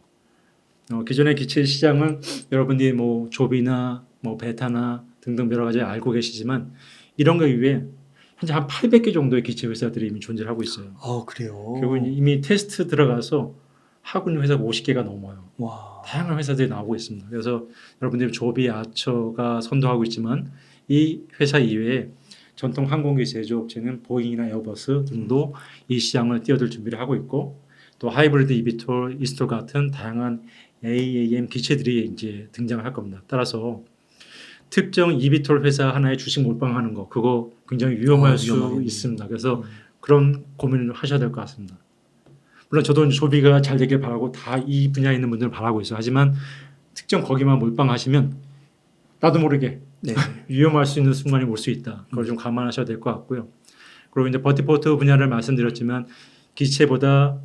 기존의 기체 시장은 여러분들이 뭐 조비나 뭐 베타나 등등 여러 가지 알고 계시지만 이런 거 이외에 현재 한 800개 정도의 기체 회사들이 이미 존재를 하고 있어요. 그래요. 그리고 이미 테스트 들어가서 하고 있는 회사가 50개가 넘어요. 와. 다양한 회사들이 나오고 있습니다. 그래서 여러분들이 조비, 아처가 선도하고 있지만 이 회사 이외에 전통 항공기 제조업체는 보잉이나 에어버스 등도 이 시장을 뛰어들 준비를 하고 있고 또 하이브리드 이비톨, 이스톨 같은 다양한 AAM 기체들이 이제 등장을 할 겁니다. 따라서 특정 이비톨 회사 하나에 주식 몰빵하는 거 그거 굉장히 위험할 수 위험하겠네요. 있습니다. 그래서 그런 고민을 하셔야 될 것 같습니다. 물론 저도 이제 조비가 잘 되길 바라고 다 이 분야에 있는 분들은 바라고 있어요. 하지만 특정 거기만 몰빵하시면 나도 모르게 네. 위험할 수 있는 순간이 올 수 있다. 그걸 좀 감안하셔야 될 것 같고요. 그리고 이제 버티포트 분야를 말씀드렸지만 기체보다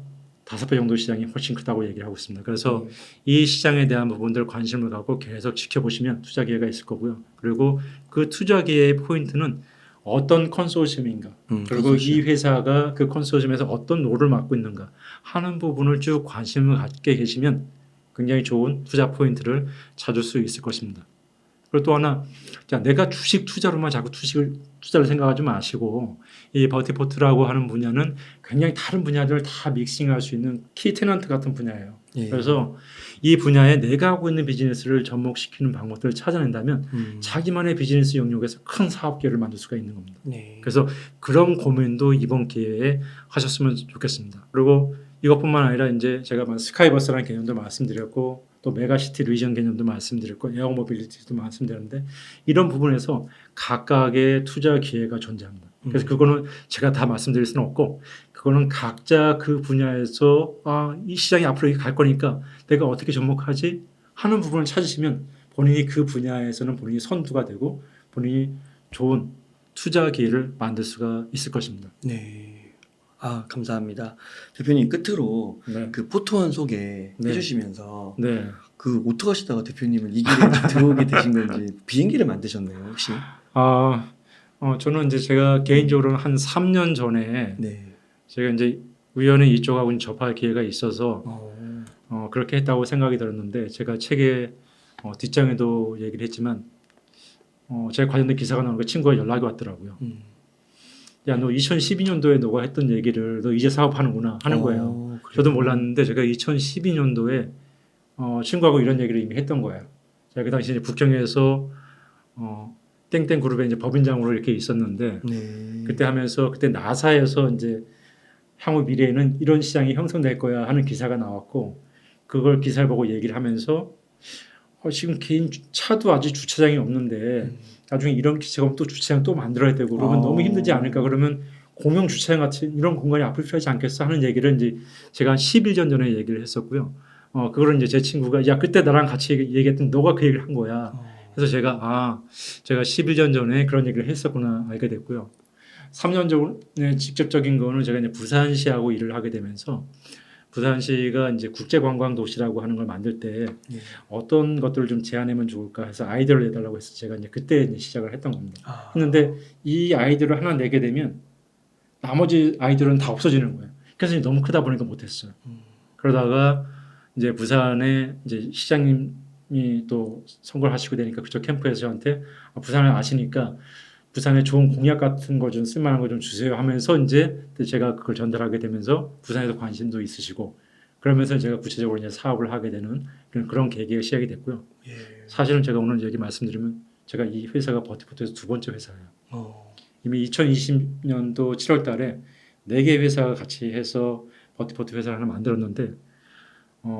5배 정도 시장이 훨씬 크다고 얘기를 하고 있습니다. 그래서 이 시장에 대한 부분들 관심을 갖고 계속 지켜보시면 투자 기회가 있을 거고요. 그리고 그 투자 기회의 포인트는 어떤 컨소시엄인가 그리고 이 회사가 그 컨소시엄에서 어떤 롤을 맡고 있는가 하는 부분을 쭉 관심을 갖게 계시면 굉장히 좋은 투자 포인트를 찾을 수 있을 것입니다. 그리고 또 하나, 자, 내가 주식 투자로만 자꾸 투자를 생각하지 마시고 이 버티포트라고 하는 분야는 굉장히 다른 분야들을 다 믹싱할 수 있는 키 테넌트 같은 분야예요. 예. 그래서 이 분야에 내가 하고 있는 비즈니스를 접목시키는 방법들을 찾아낸다면 자기만의 비즈니스 영역에서 큰 사업 기회를 만들 수가 있는 겁니다. 네. 그래서 그런 고민도 이번 기회에 하셨으면 좋겠습니다. 그리고 이것뿐만 아니라 이제 제가 스카이버스라는 개념도 말씀드렸고 또 메가시티 리전 개념도 말씀드렸고 에어 모빌리티도 말씀드렸는데 이런 부분에서 각각의 투자 기회가 존재합니다. 그래서 그거는 제가 다 말씀드릴 수는 없고 그거는 각자 그 분야에서 이 시장이 앞으로 이렇게 갈 거니까 내가 어떻게 접목하지 하는 부분을 찾으시면 본인이 그 분야에서는 본인이 선두가 되고 본인이 좋은 투자 기회를 만들 수가 있을 것입니다. 네. 감사합니다. 대표님 끝으로 네. 그 포토원 소개 네. 해주시면서 네. 그 어떻게 하시다가 대표님은 이 길에 들어오게 되신 건지 비행기를 만드셨나요 혹시? 저는 이제 제가 개인적으로는 한 3년 전에 네. 제가 이제 우연히 이쪽하고 접할 기회가 있어서 그렇게 했다고 생각이 들었는데 제가 책에 뒷장에도 얘기를 했지만 제 관련된 기사가 나오는 거 친구가 연락이 왔더라고요. 야, 너 2012년도에 너가 했던 얘기를 너 이제 사업하는구나 하는 거예요. 저도 몰랐는데 제가 2012년도에 친구하고 이런 얘기를 이미 했던 거예요. 제가 그 당시 이제 북경에서 땡땡 그룹에 이제 법인장으로 이렇게 있었는데 네. 그때 하면서 그때 나사에서 이제 향후 미래에는 이런 시장이 형성될 거야 하는 기사가 나왔고 그걸 기사를 보고 얘기를 하면서 지금 개인 차도 아직 주차장이 없는데 나중에 이런 기체가 또 주차장 또 만들어야 되고 그러면 너무 힘들지 않을까 그러면 공용 주차장 같은 이런 공간이 앞으로 필요하지 않겠어 하는 얘기를 이제 제가 한 11년 전에 얘기를 했었고요. 그거를 이제 제 친구가 야 그때 나랑 같이 얘기했던 너가 그 얘기를 한 거야. 그래서 제가 11년 전에 그런 얘기를 했었구나 알게 됐고요. 3년 전에 직접적인 거는 제가 이제 부산시하고 일을 하게 되면서 부산시가 이제 국제관광도시라고 하는 걸 만들 때 어떤 것들을 좀 제안하면 좋을까 해서 아이디어를 내달라고 해서 제가 이제 그때 이제 시작을 했던 겁니다. 했는데 이 아이디어를 하나 내게 되면 나머지 아이디어는 다 없어지는 거예요. 그래서 너무 크다 보니까 못했어요. 그러다가 이제 부산에 이제 시장님이 또 선거를 하시고 되니까 그쪽 캠프에서 저한테 부산을 아시니까 부산에 좋은 공약 같은 거 좀 쓸만한 거 좀 주세요 하면서 이제 제가 그걸 전달하게 되면서 부산에도 관심도 있으시고 그러면서 제가 구체적으로 이제 사업을 하게 되는 그런 계기가 시작이 됐고요. 사실은 제가 오늘 얘기 말씀드리면 제가 이 회사가 버티포트에서 두 번째 회사예요. 이미 2020년도 7월 달에 4개 회사가 같이 해서 버티포트 회사를 하나 만들었는데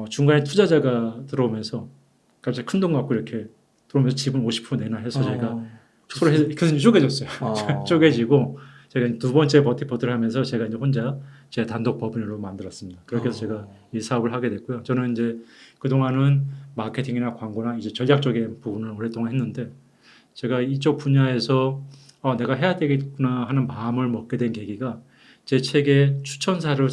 중간에 투자자가 들어오면서 갑자기 큰 돈 갖고 이렇게 들어오면서 지분 50% 내놔 해서 제가 서로 해서 그래서 쪼개졌어요. 쪼개지고 제가 두 번째 버티포트를 하면서 제가 이제 혼자 제 단독 법인으로 만들었습니다. 그렇게 해서 제가 이 사업을 하게 됐고요. 저는 이제 그동안은 마케팅이나 광고나 이제 전략적인 부분을 오랫동안 했는데 제가 이쪽 분야에서 내가 해야 되겠구나 하는 마음을 먹게 된 계기가 제 책에 추천사를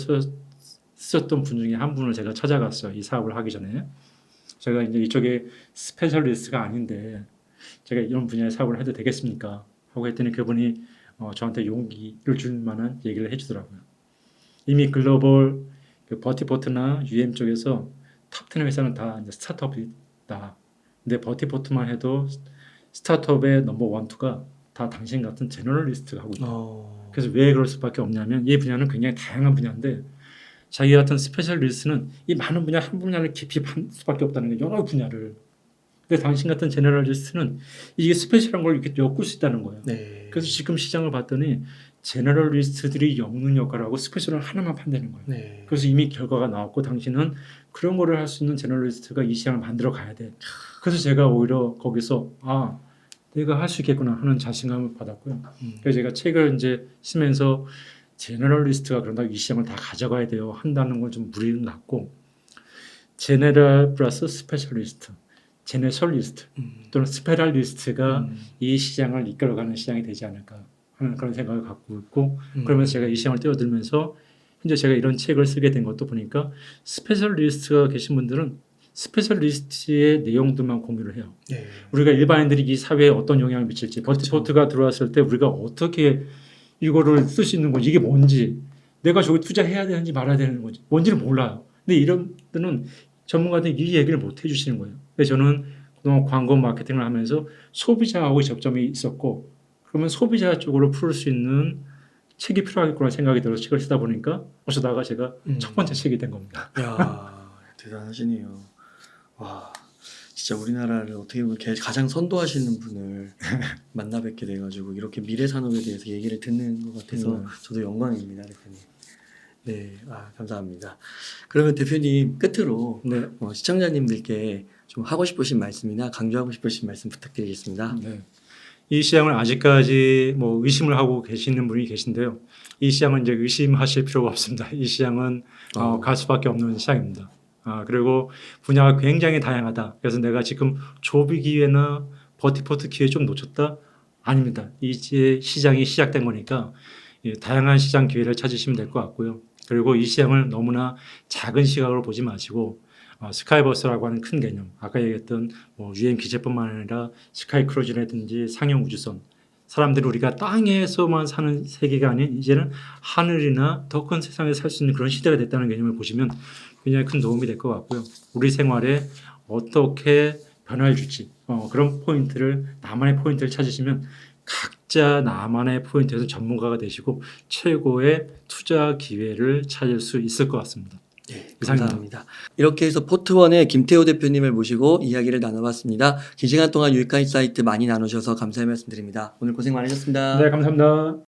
썼던 분 중에 한 분을 제가 찾아갔어요. 이 사업을 하기 전에. 제가 이제 이쪽에 스페셜리스트가 아닌데 제가 이런 분야의 사업을 해도 되겠습니까? 하고 했더니 그분이 저한테 용기를 줄 만한 얘기를 해주더라고요. 이미 글로벌 그 버티포트나 UM 쪽에서 탑10 회사는 다 이제 스타트업이다. 근데 버티포트만 해도 스타트업의 넘버 1, 2가 다 당신 같은 제너럴리스트가 하고 있다. 그래서 왜 그럴 수밖에 없냐면 이 분야는 굉장히 다양한 분야인데 자기 같은 스페셜리스트는 이 많은 분야 한 분야를 깊이 판 수밖에 없다는 게 여러 분야를. 근데 당신 같은 제너럴리스트는 이게 스페셜한 걸 이렇게 엮을 수 있다는 거예요. 네. 그래서 지금 시장을 봤더니 제너럴리스트들이 엮는 역할을 하고 스페셜을 하나만 판다는 거예요. 네. 그래서 이미 결과가 나왔고 당신은 그런 거를 할 수 있는 제너럴리스트가 이 시장을 만들어 가야 돼. 그래서 제가 오히려 거기서 내가 할 수 있겠구나 하는 자신감을 받았고요. 그래서 제가 책을 이제 쓰면서 제너럴리스트가 그런다고 이 시장을 다 가져가야 돼요 한다는 걸 좀 무리는 났고 제너럴 플러스 스페셜리스트, 제네셜리스트 또는 스페셜리스트가 이 시장을 이끌어가는 시장이 되지 않을까 하는 그런 생각을 갖고 있고 그러면서 제가 이 시장을 뛰어들면서 현재 제가 이런 책을 쓰게 된 것도 보니까 스페셜리스트가 계신 분들은 스페셜리스트의 내용들만 공유를 해요. 네. 우리가 일반인들이 이 사회에 어떤 영향을 미칠지 버티포트가 들어왔을 때 우리가 어떻게 이거를 쓸 수 있는 건지 이게 뭔지 내가 저기 투자해야 되는지 말아야 되는 건지 뭔지를 몰라요. 근데 이런 분들은 전문가들이 이 얘기를 못 해주시는 거예요. 그래서 저는 그동안 광고 마케팅을 하면서 소비자하고 접점이 있었고 그러면 소비자 쪽으로 풀을 수 있는 책이 필요하겠구나 생각이 들어서 책을 쓰다 보니까 어쩌다가 제가 첫 번째 책이 된 겁니다. 야, 대단하시네요. 와, 진짜 우리나라를 어떻게 보면 가장 선도하시는 분을 만나 뵙게 돼가지고 이렇게 미래 산업에 대해서 얘기를 듣는 것 같아서 저도 영광입니다, 대표님. 네, 감사합니다. 그러면 대표님 끝으로 네. 시청자님들께 좀 하고 싶으신 말씀이나 강조하고 싶으신 말씀 부탁드리겠습니다. 네. 이 시장을 아직까지 의심을 하고 계시는 분이 계신데요. 이 시장은 이제 의심하실 필요가 없습니다. 이 시장은 갈 수밖에 없는 시장입니다. 그리고 분야가 굉장히 다양하다. 그래서 내가 지금 조비 기회나 버티포트 기회 좀 놓쳤다? 아닙니다. 이제 시장이 시작된 거니까 다양한 시장 기회를 찾으시면 될 것 같고요. 그리고 이 시장을 너무나 작은 시각으로 보지 마시고 스카이버스라고 하는 큰 개념, 아까 얘기했던 유엔 기제뿐만 아니라 스카이크루즈라든지 상용 우주선, 사람들이 우리가 땅에서만 사는 세계가 아닌 이제는 하늘이나 더 큰 세상에 살 수 있는 그런 시대가 됐다는 개념을 보시면 굉장히 큰 도움이 될 것 같고요. 우리 생활에 어떻게 변화를 줄지 그런 포인트를 나만의 포인트를 찾으시면 각자 나만의 포인트에서 전문가가 되시고 최고의 투자 기회를 찾을 수 있을 것 같습니다. 네, 감사합니다. 이렇게 해서 포트원의 김태호 대표님을 모시고 이야기를 나눠봤습니다. 긴 시간 동안 유익한 인사이트 많이 나누셔서 감사의 말씀드립니다. 오늘 고생 많으셨습니다. 네, 감사합니다.